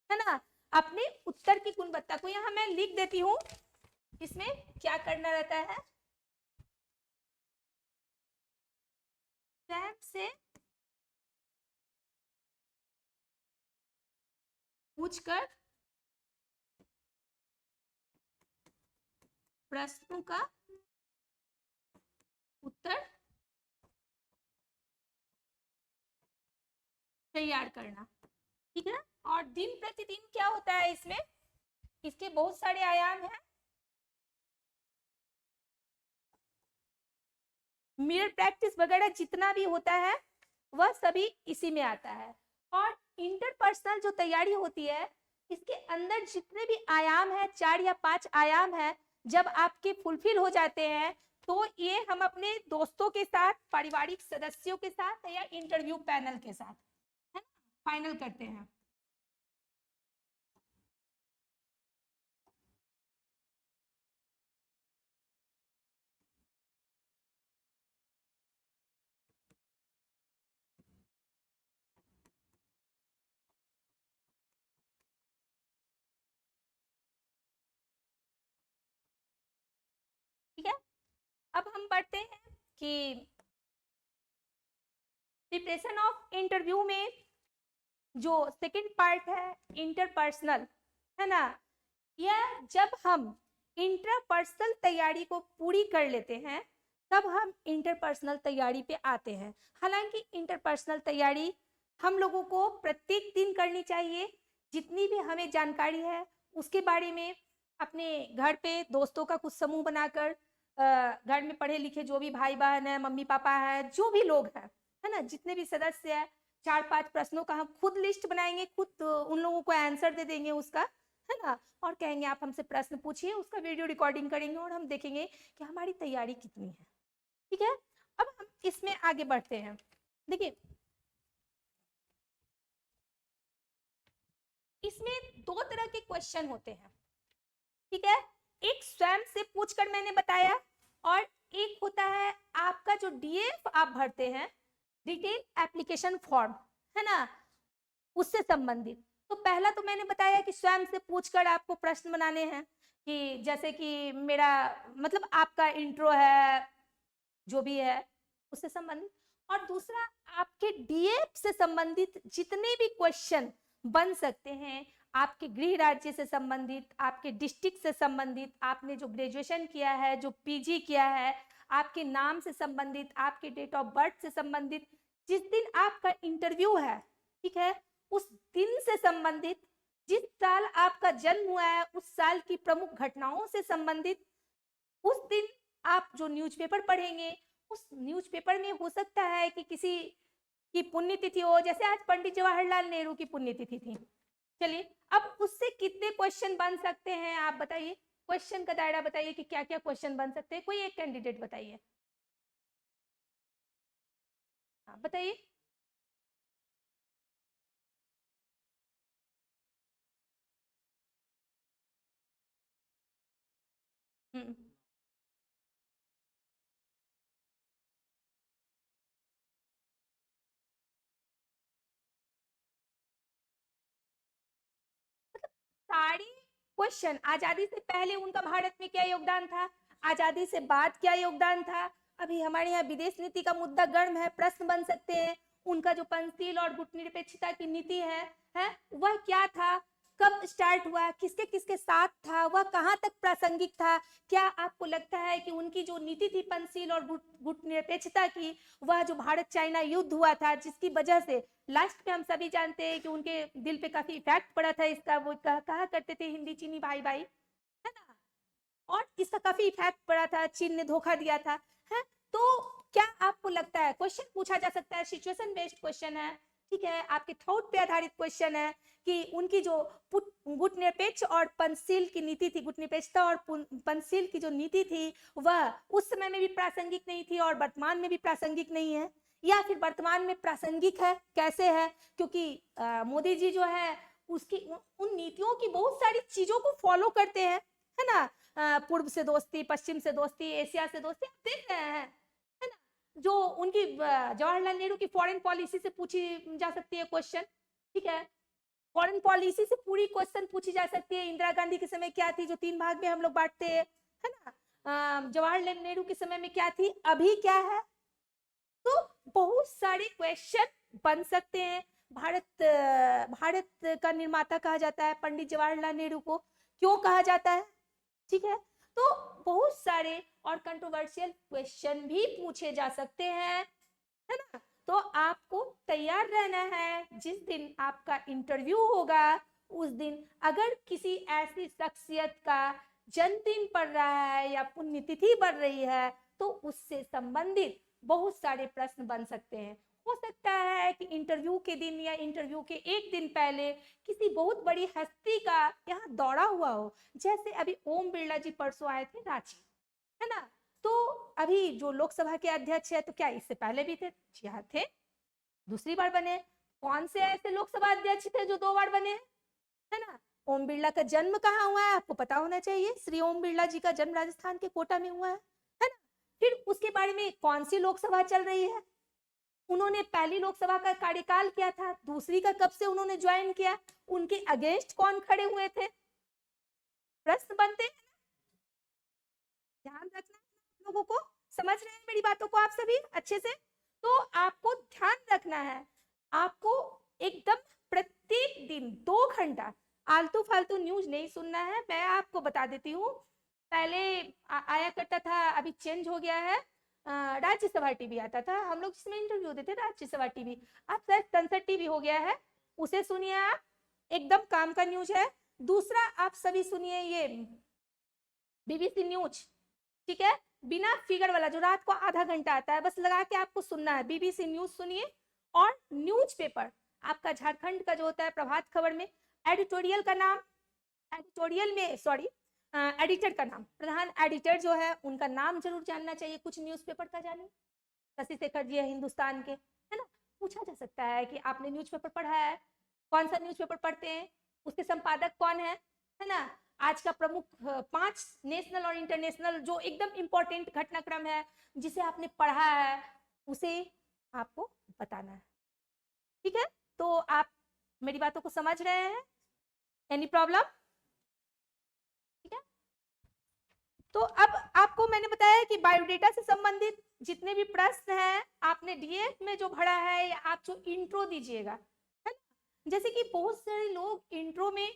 है ना, अपने उत्तर की गुणवत्ता को, यहाँ मैं लिख देती हूँ, इसमें क्या करना रहता है, स्वयं से पूछकर प्रश्नों का उत्तर तैयार करना, ठीक है। और दिन प्रतिदिन क्या होता है इसमें, इसके बहुत सारे आयाम हैं। मिरर प्रैक्टिस वगैरह जितना भी होता है वह सभी इसी में आता है। और इंटरपर्सनल जो तैयारी होती है, इसके अंदर जितने भी आयाम है, 4 या 5 आयाम है, जब आपके फुलफिल हो जाते हैं तो ये हम अपने दोस्तों के साथ, पारिवारिक सदस्यों के साथ या इंटरव्यू पैनल के साथ, है ना, फाइनल करते हैं। ठीक है, अब हम बढ़ते हैं कि प्रिपरेशन ऑफ इंटरव्यू में जो सेकंड पार्ट है इंटरपर्सनल, है ना, यह जब हम इंटरपर्सनल तैयारी को पूरी कर लेते हैं तब हम इंटरपर्सनल तैयारी पे आते हैं। हालांकि इंटरपर्सनल तैयारी हम लोगों को प्रत्येक दिन करनी चाहिए। जितनी भी हमें जानकारी है उसके बारे में अपने घर पे दोस्तों का कुछ समूह बनाकर, घर में पढ़े लिखे जो भी भाई बहन है, मम्मी पापा है, जो भी लोग हैं, है ना, जितने भी सदस्य है, 4-5 प्रश्नों का हम खुद लिस्ट बनाएंगे, खुद उन लोगों को आंसर दे देंगे उसका, है ना, और कहेंगे आप हमसे प्रश्न पूछिए, उसका वीडियो रिकॉर्डिंग करेंगे और हम देखेंगे कि हमारी तैयारी कितनी है। ठीक है, अब हम इसमें आगे बढ़ते हैं। देखिए, इसमें 2 तरह के क्वेश्चन होते हैं। ठीक है, एक स्वयं से पूछकर मैंने बताया, और एक होता है आपका जो डीएफ आप भरते हैं, डिटेल एप्लीकेशन फॉर्म, है ना, उससे संबंधित। तो पहला तो मैंने बताया कि स्वयं से पूछकर आपको प्रश्न बनाने हैं, कि जैसे कि मेरा मतलब आपका इंट्रो है, जो भी है उससे संबंधित, और दूसरा आपके डीएफ से संबंधित जितने भी क्वेश्चन बन सकते हैं, आपके गृह राज्य से संबंधित, आपके डिस्ट्रिक्ट से संबंधित, आपने जो ग्रेजुएशन किया है, जो पीजी किया है, आपके नाम से संबंधित, आपके डेट ऑफ बर्थ से संबंधित, जिस दिन आपका इंटरव्यू है, ठीक है, उस दिन से संबंधित, जिस साल आपका जन्म हुआ है उस साल की प्रमुख घटनाओं से संबंधित, उस दिन आप जो न्यूज़पेपर पढ़ेंगे उस न्यूज़पेपर में हो सकता है कि किसी की पुण्यतिथि हो, जैसे आज पंडित जवाहरलाल नेहरू की पुण्यतिथि थी। चलिए, अब उससे कितने क्वेश्चन बन सकते हैं आप बताइए, क्वेश्चन का दायरा बताइए कि क्या क्या क्वेश्चन बन सकते हैं, कोई एक कैंडिडेट बताइए। हाँ बताइए। हम्म, सारी क्वेश्चन, आजादी से पहले उनका भारत में क्या योगदान था, आजादी से बाद क्या योगदान था, अभी हमारे यहाँ विदेश नीति का मुद्दा गर्म है, प्रश्न बन सकते हैं, उनका जो पंचशील और गुटनिरपेक्षता की नीति है वह क्या था, कब स्टार्ट हुआ, किसके किसके साथ था, वह कहाँ तक प्रासंगिक था, क्या आपको लगता है कि उनकी जो नीति थी पंचशील और गुटनिरपेक्षता की, वह जो भारत चाइना युद्ध हुआ था जिसकी वजह से लास्ट में हम सभी जानते हैं कि उनके दिल पे काफी इफेक्ट पड़ा था इसका, वो कहा करते थे हिंदी चीनी भाई भाई, है ना, और इसका काफी इफेक्ट पड़ा था, चीन ने धोखा दिया था, है। तो क्या आपको लगता है, क्वेश्चन पूछा जा सकता है, सिचुएशन बेस्ड क्वेश्चन है, ठीक है, आपके थॉट पे आधारित क्वेश्चन है कि उनकी जो गुटनिरपेक्ष और पंचशील की नीति थी, गुटनिरपेक्षता और पंचशील की जो नीति थी वह उस समय में भी प्रासंगिक नहीं थी और वर्तमान में भी प्रासंगिक नहीं है, या फिर वर्तमान में प्रासंगिक है, कैसे है, क्योंकि मोदी जी जो है उसकी उन नीतियों की बहुत सारी चीजों को फॉलो करते हैं, है ना, पूर्व से दोस्ती, पश्चिम से दोस्ती, एशिया से दोस्ती, आप देख रहे हैं, है ना, जो उनकी जवाहरलाल नेहरू की फॉरेन पॉलिसी से पूछी जा सकती है क्वेश्चन, ठीक है, फॉरेन पॉलिसी से पूरी क्वेश्चन पूछी जा सकती है, इंदिरा गांधी के समय क्या थी, जो 3 भाग में हम लोग बांटते हैं, है ना, जवाहरलाल नेहरू के समय में क्या थी, अभी क्या है, तो बहुत सारे क्वेश्चन बन सकते हैं। भारत का निर्माता कहा जाता है पंडित जवाहरलाल नेहरू को, क्यों कहा जाता है, ठीक है, तो बहुत सारे और कंट्रोवर्शियल क्वेश्चन भी पूछे जा सकते हैं, है ना, तो आपको तैयार रहना है, जिस दिन आपका इंटरव्यू होगा उस दिन अगर किसी ऐसी शख्सियत का जन्मदिन पड़ रहा है या पुण्यतिथि बढ़ रही है तो उससे संबंधित बहुत सारे प्रश्न बन सकते हैं। हो सकता है कि इंटरव्यू के दिन या इंटरव्यू के एक दिन पहले किसी बहुत बड़ी हस्ती का यहाँ दौरा हुआ हो, जैसे अभी ओम बिरला जी परसों आए थे रांची, है ना, तो अभी जो लोकसभा के अध्यक्ष है, तो क्या इससे पहले भी थे, जी हाँ थे, दूसरी बार बने, कौन से ऐसे लोकसभा अध्यक्ष थे जो 2 बार बने, है ना, ओम बिरला का जन्म कहाँ हुआ है आपको पता होना चाहिए, श्री ओम बिरला जी का जन्म राजस्थान के कोटा में हुआ है ना, फिर उसके बारे में कौन सी लोकसभा चल रही है, उन्होंने पहली लोकसभा का कार्यकाल क्या था, दूसरी का कब से उन्होंने ज्वाइन किया, उनके अगेंस्ट कौन खड़े हुए थे, प्रश्न बनते हैं, ध्यान रखना है लोगों को, समझ रहे हैं मेरी बातों को आप सभी अच्छे से, तो आपको ध्यान रखना है, आपको एकदम प्रत्येक दिन 2 घंटा आलतू फालतू न्यूज नहीं सुनना है। मैं आपको बता देती हूँ, पहले आया करता था, अभी चेंज हो गया है, राज्यसभा टीवी आता था, हम लोग जिसमें इंटरव्यू देते राज्यसभा टीवी, अब शायद संसद टीवी हो गया है, उसे सुनिए आप, एकदम काम का न्यूज है। दूसरा आप सभी सुनिए ये बीबीसी न्यूज, ठीक है, बिना फिगर वाला, जो रात को आधा घंटा आता है, बस लगा के आपको सुनना है, बीबीसी न्यूज सुनिए। और न्यूज़पेपर आपका झारखंड का जो होता है प्रभात खबर में एडिटोरियल का नाम, एडिटोरियल में सॉरी एडिटर का नाम, प्रधान एडिटर जो है उनका नाम जरूर जानना चाहिए। कुछ न्यूज़पेपर का जानिए, शशि शेखर जी है हिंदुस्तान के, है ना, पूछा जा सकता है कि आपने न्यूज़पेपर पढ़ा है, कौन सा न्यूज़पेपर पढ़ते हैं, उसके संपादक कौन है ना, आज का प्रमुख 5 नेशनल और इंटरनेशनल जो एकदम इंपॉर्टेंट घटनाक्रम है जिसे आपने पढ़ा है, उसे आपको बताना है, ठीक है। तो आप मेरी बातों को समझ रहे हैं? Any problem? ठीक है, तो अब आपको मैंने बताया कि बायोडेटा से संबंधित जितने भी प्रश्न हैं, आपने डीएफ में जो भरा है, या आप जो इंट्रो दीजिएगा, है ना, जैसे कि बहुत सारे लोग इंट्रो में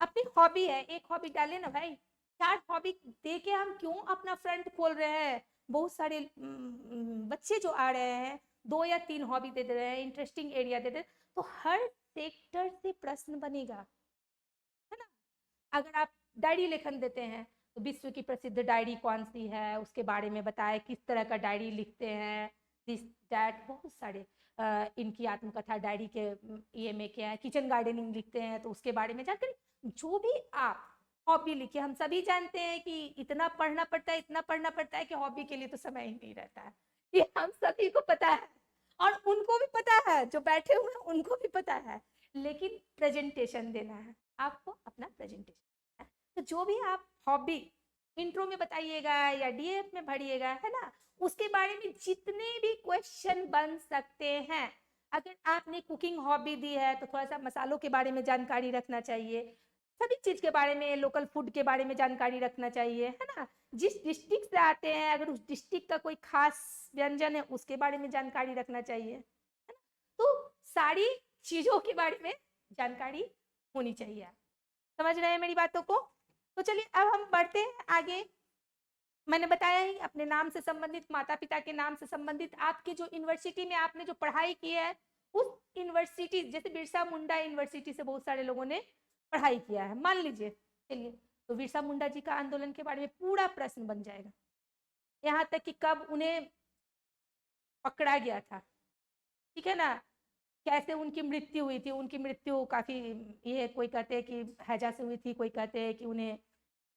अपनी हॉबी है, एक हॉबी डाले ना भाई, 4 हॉबी दे के हम क्यों अपना फ्रंट खोल रहे हैं? बहुत सारे बच्चे जो आ रहे हैं 2 या 3 हॉबी दे रहे हैं, इंटरेस्टिंग एरिया दे रहे हैं, तो हर सेक्टर से प्रश्न बनेगा, है ना। अगर आप डायरी लेखन देते हैं तो विश्व की प्रसिद्ध डायरी कौन सी है, उसके बारे में बताएं, किस तरह का डायरी लिखते हैं, दिस डैट, बहुत सारे इनकी आत्मकथा डायरी के ये में क्या है, किचन गार्डनिंग लिखते हैं तो उसके बारे में जानकारी, जो भी आप हॉबी लिखिए। हम सभी जानते हैं कि इतना पढ़ना पड़ता है, इतना पढ़ना पड़ता है कि हॉबी के लिए तो समय ही नहीं रहता है, ये हम सभी को पता है, और उनको भी पता है, जो बैठे हुए हैं उनको भी पता है, लेकिन प्रेजेंटेशन देना है आपको, अपना प्रेजेंटेशन। तो जो भी आप हॉबी इंट्रो में बताइएगा या डीएफ में भरिएगा, है ना, उसके बारे में जितने भी क्वेश्चन बन सकते हैं। अगर आपने कुकिंग हॉबी दी है तो थोड़ा सा मसालों के बारे में जानकारी रखना चाहिए, सभी चीज के बारे में, लोकल फूड के बारे में जानकारी रखना चाहिए, है ना। जिस डिस्ट्रिक्ट से आते हैं, अगर उस डिस्ट्रिक्ट का कोई खास व्यंजन है उसके बारे में जानकारी रखना चाहिए, है ना। तो सारी चीजों के बारे में जानकारी होनी चाहिए। समझ रहे हैं मेरी बातों को? तो चलिए अब हम बढ़ते हैं आगे। मैंने बताया ही, अपने नाम से संबंधित, माता पिता के नाम से संबंधित, आपकी जो यूनिवर्सिटी में आपने जो पढ़ाई की है उस यूनिवर्सिटी, जैसे बिरसा मुंडा यूनिवर्सिटी से बहुत सारे लोगों ने पढ़ाई किया है, मान लीजिए, चलिए, तो बिरसा मुंडा जी का आंदोलन के बारे में पूरा प्रश्न बन जाएगा, यहाँ तक कि कब उन्हें पकड़ा गया था, ठीक है ना, कैसे उनकी मृत्यु हुई थी। उनकी मृत्यु काफी, ये कोई कहते हैं कि हैजा से हुई थी, कोई कहते हैं कि उन्हें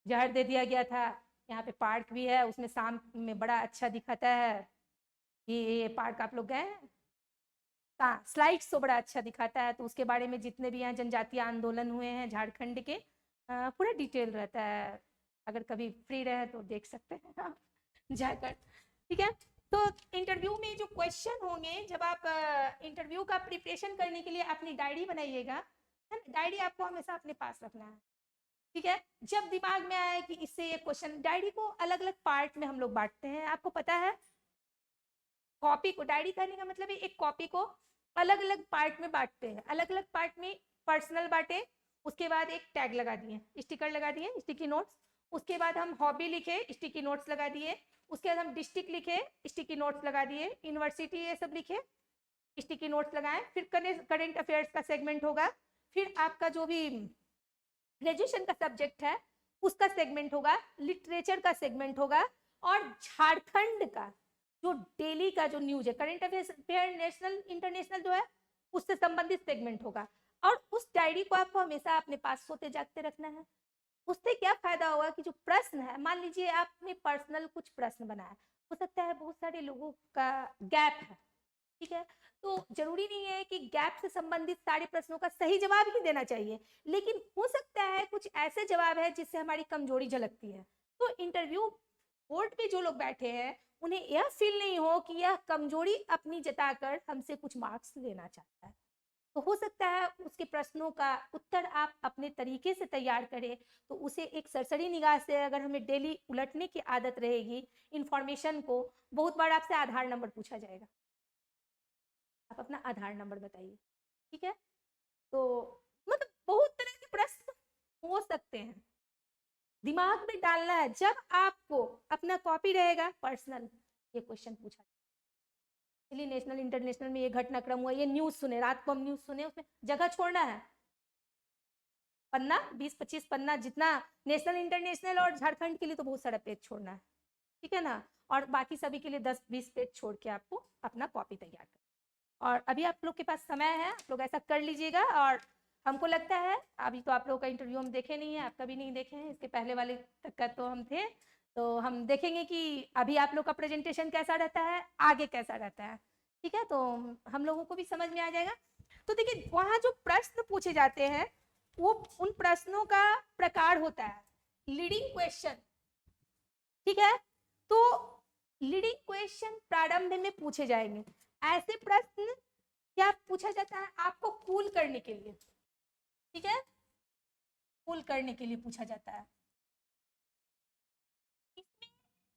जहर दे दिया गया था। यहाँ पे पार्क भी है, उसमें शाम में बड़ा अच्छा दिखाता है कि ये पार्क आप लोग गए हैं, स्लाइड्स तो बड़ा अच्छा दिखाता है। तो उसके बारे में जितने भी यहाँ जनजातीय आंदोलन हुए हैं झारखंड के, पूरा डिटेल रहता है, अगर कभी फ्री रहे तो देख सकते हैं आप जाकर, ठीक है। तो इंटरव्यू में जो क्वेश्चन होंगे, जब आप इंटरव्यू का प्रिपरेशन करने के लिए अपनी डायरी बनाइएगा, है ना, डायरी आपको हमेशा अपने पास रखना है, ठीक है। जब दिमाग में आए कि इससे ये क्वेश्चन, डायरी को अलग अलग पार्ट में हम लोग बांटते हैं, आपको पता है। कॉपी को, डायरी कहने का मतलब है एक कॉपी को अलग अलग पार्ट में बांटते हैं, अलग अलग पार्ट में पर्सनल बांटे, उसके बाद एक टैग लगा दिए, स्टिकर लगा दिए, स्टिकी नोट्स, उसके बाद हम हॉबी लिखे, स्टिकी नोट्स लगा दिए, उसके बाद हम डिस्ट्रिक्ट लिखे, स्टिकी नोट्स लगा दिए, यूनिवर्सिटी ये सब लिखे, स्टिकी नोट्स लगाए। फिर करेंट अफेयर्स का सेगमेंट होगा, फिर आपका जो भी ग्रेजुएशन का सब्जेक्ट है उसका सेगमेंट होगा, लिटरेचर का सेगमेंट होगा, और झारखंड का जो डेली का जो न्यूज है, करेंट अफेयर नेशनल इंटरनेशनल जो है, उससे संबंधित सेगमेंट होगा। और उस डायरी को आपको हमेशा अपने पास सोते जागते रखना है। उससे क्या फायदा होगा कि जो प्रश्न है, मान लीजिए आपने पर्सनल कुछ प्रश्न बनाया, हो सकता है बहुत सारे लोगों का गैप है, ठीक है, तो जरूरी नहीं है कि गैप से संबंधित सारे प्रश्नों का सही जवाब ही देना चाहिए, लेकिन हो सकता है कुछ ऐसे जवाब है जिससे हमारी कमजोरी झलकती है। तो इंटरव्यू बोर्ड पे जो लोग बैठे हैं उन्हें यह फील नहीं हो कि यह कमजोरी अपनी जताकर हमसे कुछ मार्क्स लेना चाहता है। तो हो सकता है उसके प्रश्नों का उत्तर आप अपने तरीके से तैयार करें, तो उसे एक सरसरी निगाह से अगर हमें डेली उलटने की आदत रहेगी इंफॉर्मेशन को, बहुत बार आपसे आधार नंबर पूछा जाएगा, आप अपना आधार नंबर बताइए, ठीक है। तो मतलब बहुत तरह के प्रश्न हो सकते हैं, दिमाग में डालना है। जब आपको अपना कॉपी रहेगा पर्सनल, ये क्वेश्चन पूछा, चलिए नेशनल इंटरनेशनल में ये घटनाक्रम हुआ, ये न्यूज सुने, रात को हम न्यूज सुने, उसमें जगह छोड़ना है, पन्ना 20-25 पन्ना, जितना नेशनल इंटरनेशनल और झारखंड के लिए तो बहुत सारा पेज छोड़ना है, ठीक है ना, और बाकी सभी के लिए 10-20 पेज छोड़ के आपको अपना कॉपी तैयार करना। और अभी आप लोग के पास समय है, आप लोग ऐसा कर लीजिएगा। और हमको लगता है अभी तो आप लोगों का इंटरव्यू हम देखे नहीं है, आपका भी नहीं देखे हैं, इसके पहले वाले तक का तो हम थे, तो हम देखेंगे कि अभी आप लोग का प्रेजेंटेशन कैसा रहता है, आगे कैसा रहता है, ठीक है, तो हम लोगों को भी समझ में आ जाएगा। तो देखिए वहाँ जो प्रश्न पूछे जाते हैं वो उन प्रश्नों का प्रकार होता है लीडिंग क्वेश्चन, ठीक है, तो लीडिंग क्वेश्चन प्रारंभ में पूछे जाएंगे। ऐसे प्रश्न क्या पूछा जाता है आपको कूल करने के लिए, ठीक है, कूल करने के लिए पूछा जाता है। इसमें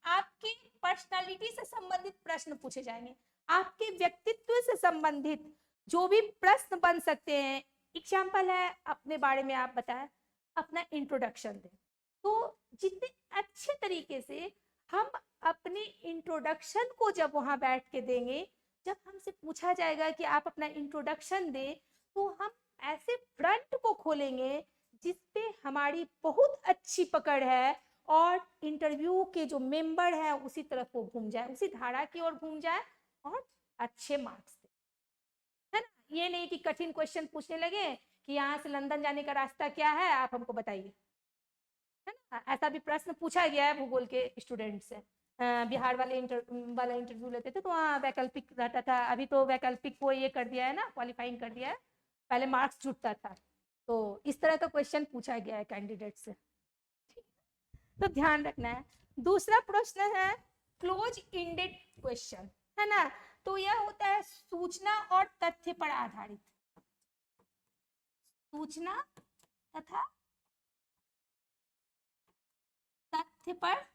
आपकी पर्सनालिटी से संबंधित प्रश्न पूछे जाएंगे, आपके व्यक्तित्व से संबंधित जो भी प्रश्न बन सकते हैं। एग्जाम्पल है, अपने बारे में आप बताएं, अपना इंट्रोडक्शन दें। तो जितने अच्छे तरीके से हम अपने इंट्रोडक्शन को जब वहां बैठ के देंगे, जब हमसे पूछा जाएगा कि आप अपना इंट्रोडक्शन दें, तो हम ऐसे फ्रंट को खोलेंगे जिसपे हमारी बहुत अच्छी पकड़ है और इंटरव्यू के जो मेंबर है उसी तरफ वो घूम जाए, उसी धारा की ओर घूम जाए और अच्छे मार्क्स दे, है ना। ये नहीं कि कठिन क्वेश्चन पूछने लगे कि यहाँ से लंदन जाने का रास्ता क्या है, आप हमको बताइए, है ना। ऐसा भी प्रश्न पूछा गया है भूगोल के स्टूडेंट से, बिहार वाले इंटरव्यू लेते थे तो वहाँ वैकल्पिक रहता था, अभी तो वैकल्पिक को ये कर दिया है ना, क्वालिफाइंग कर दिया है, पहले मार्क्स जुटता था। तो इस तरह का क्वेश्चन पूछा गया है कैंडिडेट से, तो ध्यान रखना है। दूसरा प्रश्न है क्लोज इंडेड क्वेश्चन, है ना, तो यह होता है सूचना और तथ्य पर आधारित, सूचना तथा तथ्य पर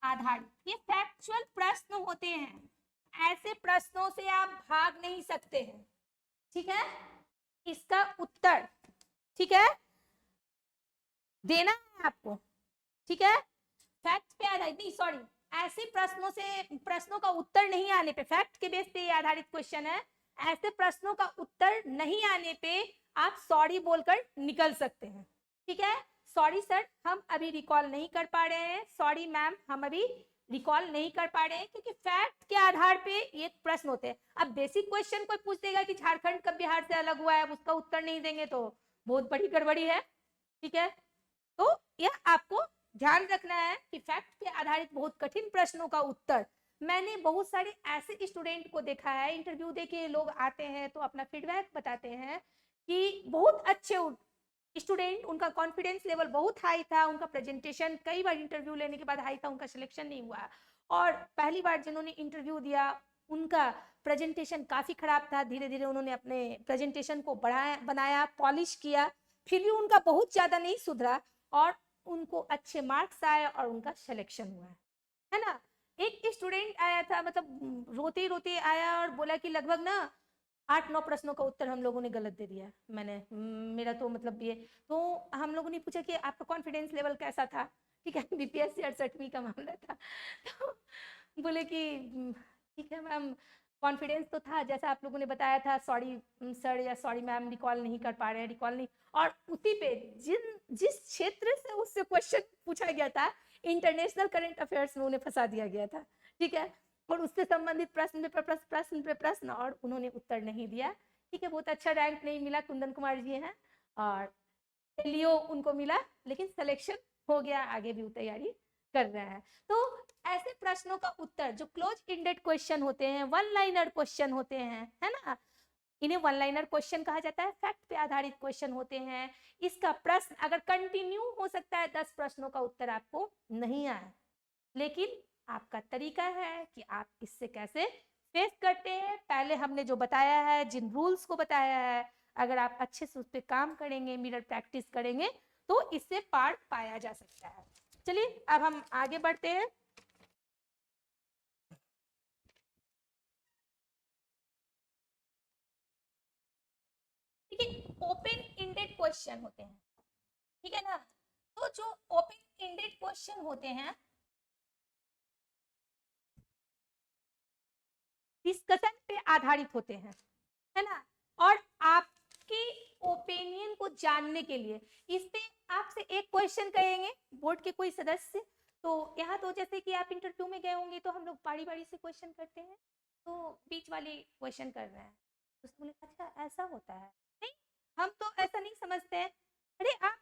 आधारित, ये फैक्चुअल प्रश्न होते हैं, ऐसे प्रश्नों से आप भाग नहीं सकते हैं, ठीक है, इसका उत्तर, ठीक है, देना है आपको, ठीक है, फैक्ट पे आधारित नहीं, सॉरी, ऐसे प्रश्नों से, प्रश्नों का उत्तर नहीं आने पे, फैक्ट के बेस पे आधारित क्वेश्चन है, ऐसे प्रश्नों का उत्तर नहीं आने पे आप सॉरी बोलकर निकल सकते हैं, ठीक है, सॉरी सर हम अभी रिकॉल नहीं कर पा रहे हैं, सॉरी मैम हम अभी रिकॉल नहीं कर पा रहे हैं, क्योंकि फैक्ट के आधार पे ये प्रश्न होते हैं। अब बेसिक क्वेश्चन कोई पूछ देगा कि झारखंड कब बिहार से अलग हुआ है, उसका उत्तर नहीं देंगे तो बहुत बड़ी गड़बड़ी है, ठीक है, तो यह आपको ध्यान रखना है कि फैक्ट पे आधारित बहुत कठिन प्रश्नों का उत्तर, मैंने बहुत सारे ऐसे स्टूडेंट को देखा है, इंटरव्यू देके लोग आते हैं तो अपना फीडबैक बताते हैं कि बहुत अच्छे स्टूडेंट, उनका कॉन्फिडेंस लेवल बहुत हाई था, उनका प्रेजेंटेशन कई बार इंटरव्यू लेने के बाद हाई था, उनका सिलेक्शन नहीं हुआ, और पहली बार जिन्होंने इंटरव्यू दिया उनका प्रेजेंटेशन काफ़ी खराब था, धीरे धीरे उन्होंने अपने प्रेजेंटेशन को बनाया, पॉलिश किया, फिर भी उनका बहुत ज़्यादा नहीं सुधरा और उनको अच्छे मार्क्स आए और उनका सिलेक्शन हुआ है ना। एक स्टूडेंट आया था, मतलब रोते रोते आया और बोला कि लगभग ना 8-9 प्रश्नों का उत्तर हम लोगों ने गलत दे दिया, मैंने मेरा तो मतलब ये, तो हम लोगों ने पूछा कि आपका कॉन्फिडेंस लेवल कैसा था, ठीक है, बीपीएससी 68वीं का मामला था, तो बोले कि ठीक है मैम, कॉन्फिडेंस तो था जैसा आप लोगों ने बताया था, सॉरी सर या सॉरी मैम रिकॉल नहीं कर पा रहे हैं, रिकॉल नहीं, और उसी पे जिस क्षेत्र से उससे क्वेश्चन पूछा गया था, इंटरनेशनल करंट अफेयर्स में उन्हें फंसा दिया गया था, ठीक है, और उससे संबंधित प्रश्न पे प्रश्न और उन्होंने उत्तर नहीं दिया, ठीक है, बहुत अच्छा रैंक नहीं मिला, कुंदन कुमार जी हैं, और लियो उनको मिला, लेकिन सिलेक्शन हो गया, आगे भी तैयारी कर रहे हैं। तो ऐसे प्रश्नों का उत्तर जो क्लोज इंडेड क्वेश्चन होते हैं, वन लाइनर क्वेश्चन होते हैं, है ना, इन्हें वन लाइनर क्वेश्चन कहा जाता है, फैक्ट पे आधारित क्वेश्चन होते हैं। इसका प्रश्न अगर कंटिन्यू हो सकता है 10 प्रश्नों का उत्तर आपको नहीं आए, लेकिन आपका तरीका है कि आप इससे कैसे फेस करते हैं। पहले हमने जो बताया है, जिन रूल्स को बताया है, अगर आप अच्छे से उस पर काम करेंगे, मिरर प्रैक्टिस करेंगे, तो इससे पार पाया जा सकता है। चलिए अब हम आगे बढ़ते हैं। देखिए ओपन एंडेड क्वेश्चन होते हैं, ठीक है ना। तो जो ओपन एंडेड क्वेश्चन होते हैं डिस्कशन पे आधारित होते हैं, है ना, और आपकी ओपिनियन को जानने के लिए इस पे आपसे एक क्वेश्चन कहेंगे बोर्ड के कोई सदस्य। तो यहाँ तो जैसे कि आप इंटरव्यू में गए होंगे तो हम लोग बारी बारी से क्वेश्चन करते हैं, तो बीच वाली क्वेश्चन कर रहे हैं, उसने बोले अच्छा ऐसा होता है, नहीं हम तो ऐसा नहीं समझते हैं। अरे आप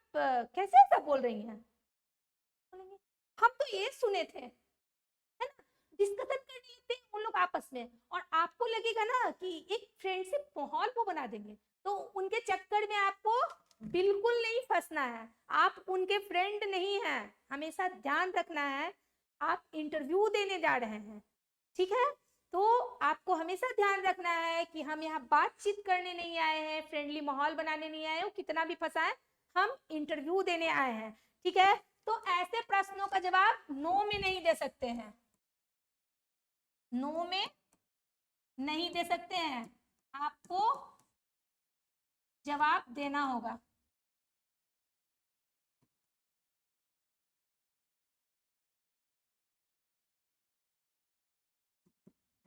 कैसे ऐसा बोल रही हैं, बोलेंगे हम तो ये सुने थे, है ना। डिस्कशन कर लेते हैं उन लोग आपस में, और आपको लगेगा ना कि एक फ्रेंडशिप माहौल वो बना देंगे, तो उनके चक्कर में आपको बिल्कुल नहीं फंसना है। आप उनके फ्रेंड नहीं हैं, हमेशा ध्यान रखना है आप इंटरव्यू देने जा रहे हैं, ठीक है। तो आपको हमेशा ध्यान रखना है कि हम यहाँ बातचीत करने नहीं आए हैं, फ्रेंडली माहौल बनाने नहीं आए हैं, कितना भी फंसाए हम इंटरव्यू देने आए हैं, ठीक है। तो ऐसे प्रश्नों का जवाब नो में नहीं दे सकते हैं, नो में नहीं दे सकते हैं, आपको जवाब देना होगा।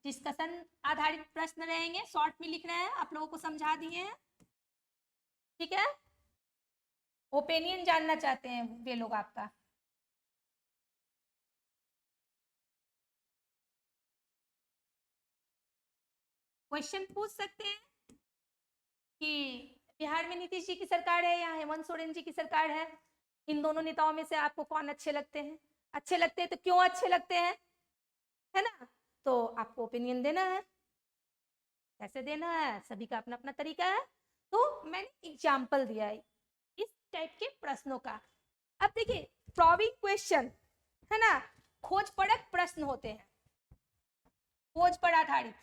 डिस्कशन आधारित प्रश्न रहेंगे, शॉर्ट में लिखना है, आप लोगों को समझा दिए हैं, ठीक है। ओपिनियन जानना चाहते हैं वे लोग आपका। क्वेश्चन पूछ सकते हैं कि बिहार में नीतीश जी की सरकार है या हेमंत सोरेन जी की सरकार है, इन दोनों नेताओं में से आपको कौन अच्छे लगते हैं, अच्छे लगते हैं तो क्यों अच्छे लगते हैं, है ना। तो आपको ओपिनियन देना है, कैसे देना है सभी का अपना अपना तरीका है। तो मैंने एग्जाम्पल दिया है इस टाइप के प्रश्नों का। अब देखिए प्रॉबिंग क्वेश्चन, है ना, खोज परख प्रश्न होते हैं, खोज पर आधारित,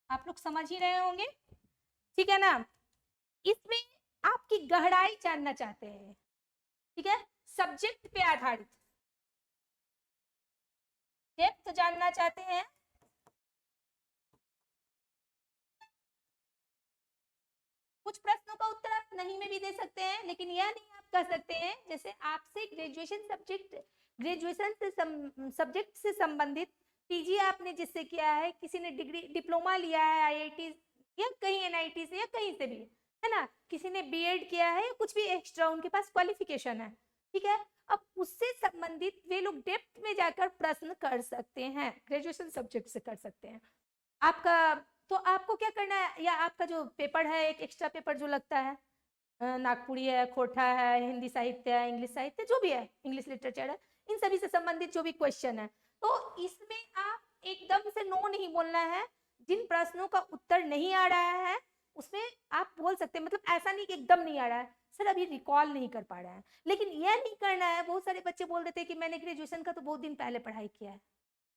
आप लोग समझ ही रहे होंगे, ठीक है ना। इसमें आपकी गहराई जानना चाहते हैं, ठीक है, सब्जेक्ट पे आधारित, डेप्थ जानना चाहते हैं, कुछ प्रश्नों का उत्तर आप नहीं में भी दे सकते हैं, लेकिन यह नहीं आप कर सकते हैं जैसे आपसे ग्रेजुएशन से सब्जेक्ट से संबंधित पीजी आपने जिससे किया है, किसी ने डिग्री डिप्लोमा लिया है आईआईटी या कहीं एनआईटी से या कहीं से भी, है ना, किसी ने बीएड किया है या कुछ भी एक्स्ट्रा उनके पास क्वालिफिकेशन है, ठीक है। अब उससे संबंधित वे लोग डेप्थ में जाकर प्रश्न कर सकते हैं, ग्रेजुएशन सब्जेक्ट से कर सकते हैं आपका। तो आपको क्या करना है, या आपका जो पेपर है एक एक्स्ट्रा पेपर जो लगता है, नागपुरी है, खोटा है, हिंदी साहित्य है, इंग्लिश साहित्य जो भी है, इंग्लिश लिटरेचर है, इन सभी से संबंधित जो भी क्वेश्चन है, तो इसमें आप एकदम से नो नहीं बोलना है। जिन प्रश्नों का उत्तर नहीं आ रहा है उसमें आप बोल सकते हैं, मतलब ऐसा नहीं कि एकदम नहीं आ रहा है सर अभी रिकॉल नहीं कर पा रहा है, लेकिन यह नहीं करना है। बहुत सारे बच्चे बोल देते हैं कि मैंने ग्रेजुएशन का तो बहुत दिन पहले पढ़ाई किया है,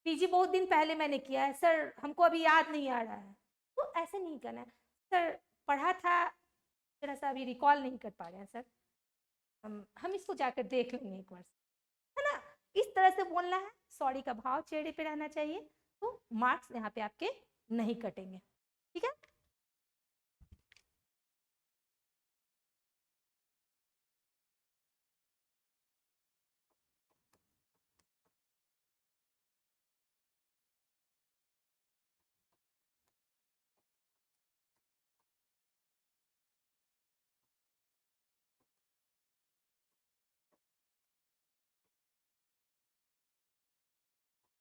पीजी बहुत दिन पहले मैंने किया है सर, हमको अभी याद नहीं आ रहा है। तो ऐसे नहीं करना है, सर पढ़ा था थोड़ा सा अभी रिकॉल नहीं कर पा रहे हैं सर, हम इसको जाकर देख लेंगे एक बार, है ना। इस तरह से बोलना है, सॉरी का भाव चेहरे पे रहना चाहिए, तो मार्क्स यहाँ पे आपके नहीं कटेंगे, ठीक है।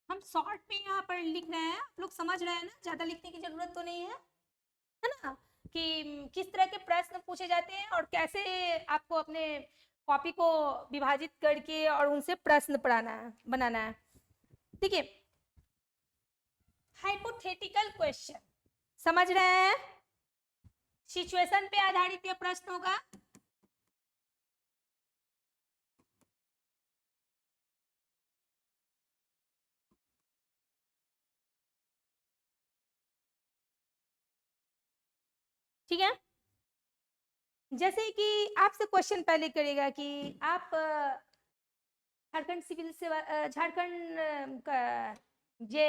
हम शॉर्ट में यहाँ पर लिख रहे हैं, आप लोग समझ रहे हैं ना, ज्यादा लिखने की जरूरत तो नहीं है ना, कि किस तरह के प्रश्न पूछे जाते हैं और कैसे आपको अपने कॉपी को विभाजित करके और उनसे प्रश्न पढ़ाना है, बनाना है, ठीक है। हाइपोथेटिकल क्वेश्चन समझ रहे हैं, सिचुएशन पे आधारित ये प्रश्न होगा, ठीक है। जैसे कि आपसे क्वेश्चन पहले करेगा कि आप झारखंड सिविल सेवा, Jharkhand J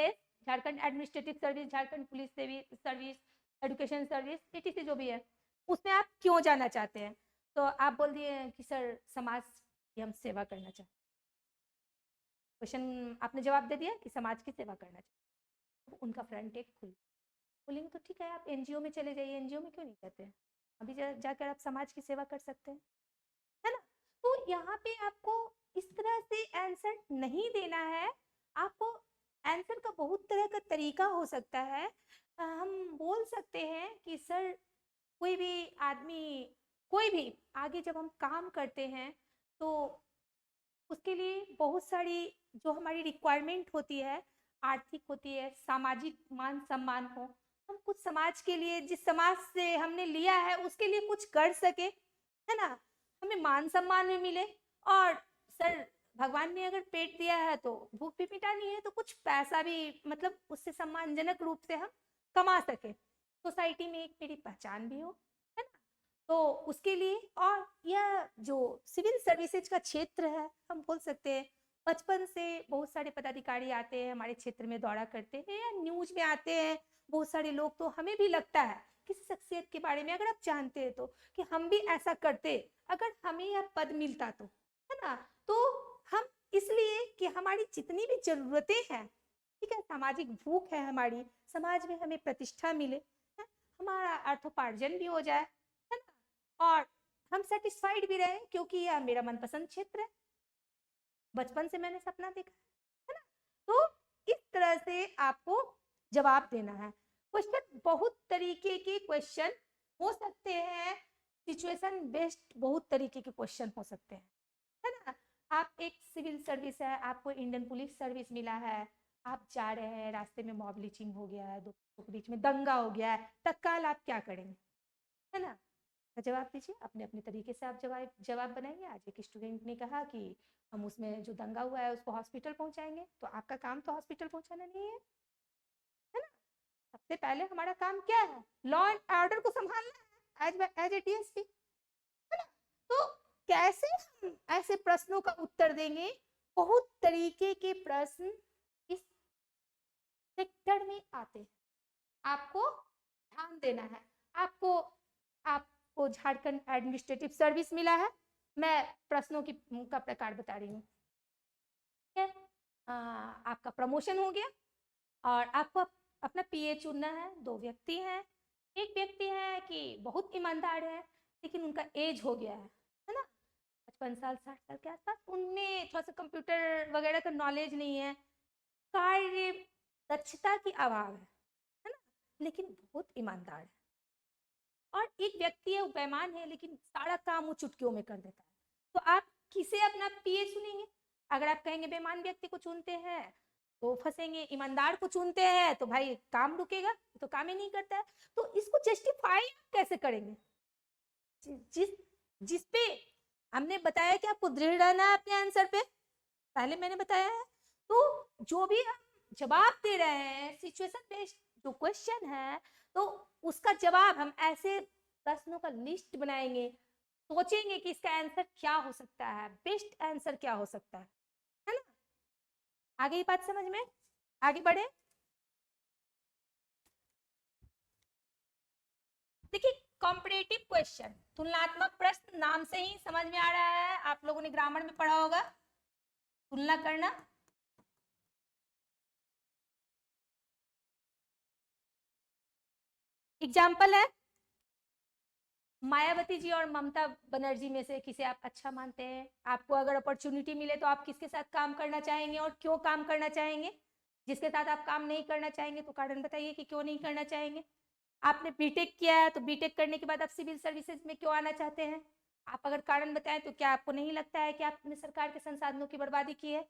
Jharkhand administrative service, Jharkhand police service, education service, ETC जो भी है, उसमें आप क्यों जाना चाहते हैं? तो आप बोल दिए कि सर समाज की हम सेवा करना चाहते हैं। क्वेश्चन आपने जवाब दे दिया कि समाज की सेवा करना चाहते हैं। तो उनका फ्रंट एक बोलेंगे तो ठीक है, आप NGO में चले जाइए, NGO में क्यों नहीं करते हैं? अभी जाकर आप समाज की सेवा कर सकते हैं, है ना? तो यहाँ पे आपको इस तरह से आंसर नहीं देना है, आपको आंसर का बहुत तरह का तरीका हो सकता है। हम बोल सकते हैं कि सर कोई भी आदमी, कोई भी आगे जब हम काम करते हैं तो उसके लिए बहुत सारी जो हमारी रिक्वायरमेंट होती है, आर्थिक होती है, सामाजिक मान सम्मान हो, हम कुछ समाज के लिए, जिस समाज से हमने लिया है उसके लिए कुछ कर सके, है ना? हमें मान सम्मान भी मिले, और सर भगवान ने अगर पेट दिया है तो भूख भी मिटानी है, तो कुछ पैसा भी मतलब उससे सम्मानजनक रूप से हम कमा सके, सोसाइटी में एक मेरी पहचान भी हो, है ना? तो उसके लिए, और यह जो सिविल सर्विसेज का क्षेत्र है, हम बोल सकते हैं बचपन से बहुत सारे पदाधिकारी आते हैं हमारे क्षेत्र में, दौरा करते हैं या न्यूज में आते हैं बहुत सारे लोग, तो हमें भी लगता है किसी शख्सियत के बारे में अगर आप जानते हैं तो कि हम भी ऐसा करते अगर हमें यह पद मिलता तो, है ना? तो हम इसलिए कि हमारी जितनी भी जरूरतें हैं, ठीक है, सामाजिक भूख है हमारी, समाज में हमें प्रतिष्ठा मिले, है? हमारा अर्थोपार्जन भी हो जाए, है ना? और हम सेटिस्फाइड भी रहे, क्योंकि यह मेरा मनपसंद क्षेत्र है, बचपन से मैंने सपना देखा है ना? तो इस तरह से आपको जवाब देना है। क्वेश्चन बहुत तरीके के क्वेश्चन हो सकते हैं, सिचुएशन बेस्ड बहुत तरीके के क्वेश्चन हो सकते हैं, है ना? आप एक सिविल सर्विस है, आपको इंडियन पुलिस सर्विस मिला है, आप जा रहे हैं, रास्ते में मॉब लिंचिंग हो गया है, दो के बीच में दंगा हो गया है, तत्काल आप क्या करेंगे, है ना? जवाब दीजिए, अपने अपने तरीके से आप जवाब बनाइए। आज एक स्टूडेंट ने कहा कि हम उसमें जो दंगा हुआ है उसको हॉस्पिटल पहुंचाएंगे, तो आपका काम तो हॉस्पिटल पहुंचाना नहीं है ना? सबसे पहले हमारा काम क्या है? लॉ एंड ऑर्डर को संभालना है, एज ए DSP, है ना? तो कैसे हम ऐसे प्रश्नों का उत्तर देंगे? बहुत तरीके के प्रश्न इस सेक्टर में आते हैं, आपको ध्यान देना है। आपको झारखंड एडमिनिस्ट्रेटिव सर्विस मिला है, मैं प्रश्नों का प्रकार बता रही हूँ, ठीक है? आपका प्रमोशन हो गया और आपको अपना PA चुनना है। 2 व्यक्ति हैं, एक व्यक्ति है कि बहुत ईमानदार है लेकिन उनका एज हो गया है ना, 55 साल 60 साल के आसपास, उनमें थोड़ा सा कंप्यूटर वगैरह का नॉलेज नहीं है, कार्य दक्षता की अभाव है ना, लेकिन बहुत ईमानदार है। और एक व्यक्ति है, वो बेईमान है लेकिन सारा काम वो चुटकियों में कर देता है, तो आप किसे अपना PA चुनेंगे? अगर आप कहेंगे बेईमान व्यक्ति को चुनते हैं तो फंसेंगे, ईमानदार को चुनते हैं तो भाई काम रुकेगा, तो काम ही नहीं करता है। तो इसको जस्टिफाई कैसे करेंगे? जिस पे हमने बताया कि आपको दृढ़ रहना है अपने आंसर पे, पहले मैंने बताया है। तो जो भी हम जवाब दे रहे हैं, सिचुएशन बेस्ड जो क्वेश्चन है, तो उसका जवाब हम ऐसे प्रश्नों का लिस्ट बनाएंगे, सोचेंगे कि इसका आंसर क्या हो सकता है, बेस्ट आंसर क्या हो सकता है ना? आगे ये बात समझ में? आगे बढ़े। देखिए, कॉम्पिटिटिव क्वेश्चन, तुलनात्मक प्रश्न, नाम से ही समझ में आ रहा है, आप लोगों ने ग्रामर में पढ़ा होगा, तुलना करना। एग्जाम्पल है, मायावती जी और ममता बनर्जी में से किसे आप अच्छा मानते हैं? आपको अगर अपॉर्चुनिटी मिले तो आप किसके साथ काम करना चाहेंगे और क्यों काम करना चाहेंगे? जिसके साथ आप काम नहीं करना चाहेंगे तो कारण बताइए कि क्यों नहीं करना चाहेंगे। आपने बीटेक किया है तो बीटेक करने के बाद आप सिविल सर्विसेज में क्यों आना चाहते हैं? आप अगर कारण बताएं तो क्या आपको नहीं लगता है कि आपने सरकार के संसाधनों की बर्बादी की है?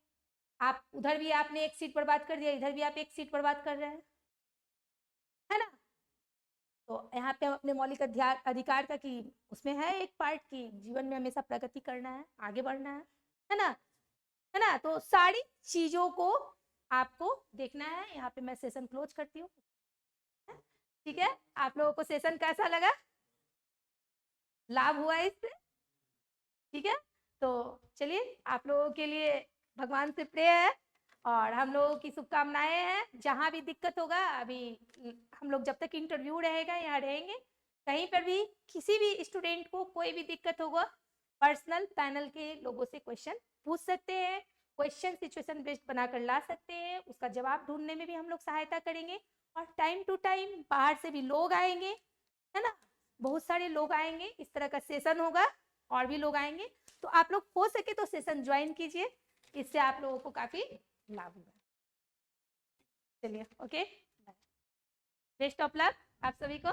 आप उधर भी आपने एक सीट बर्बाद कर दिया, इधर भी आप एक सीट बर्बाद कर रहे हैं, है ना? तो यहाँ पे हम अपने मौलिक अधिकार का कि उसमें है एक पार्ट की जीवन में हमेशा प्रगति करना है, आगे बढ़ना है ना? है ना? तो सारी चीजों को आपको देखना है। यहाँ पे मैं सेशन क्लोज करती हूँ, ठीक है? आप लोगों को सेशन कैसा लगा? लाभ हुआ इससे? ठीक है, तो चलिए, आप लोगों के लिए भगवान से प्रे है और हम लोगों की शुभकामनाएं हैं। जहाँ भी दिक्कत होगा, अभी हम लोग जब तक इंटरव्यू रहेगा यहाँ रहेंगे, कहीं पर भी किसी भी स्टूडेंट को कोई भी दिक्कत होगा, पर्सनल पैनल के लोगों से क्वेश्चन पूछ सकते हैं, क्वेश्चन सिचुएशन बेस्ड बनाकर ला सकते हैं, उसका जवाब ढूंढने में भी हम लोग सहायता करेंगे। और टाइम टू टाइम बाहर से भी लोग आएंगे, है ना, बहुत सारे लोग आएंगे, इस तरह का सेशन होगा, और भी लोग आएंगे, तो आप लोग हो सके तो सेशन ज्वाइन कीजिए, इससे आप लोगों को काफी लाभ होगा। चलिए, ओके, बेस्ट ऑफ लक आप सभी को।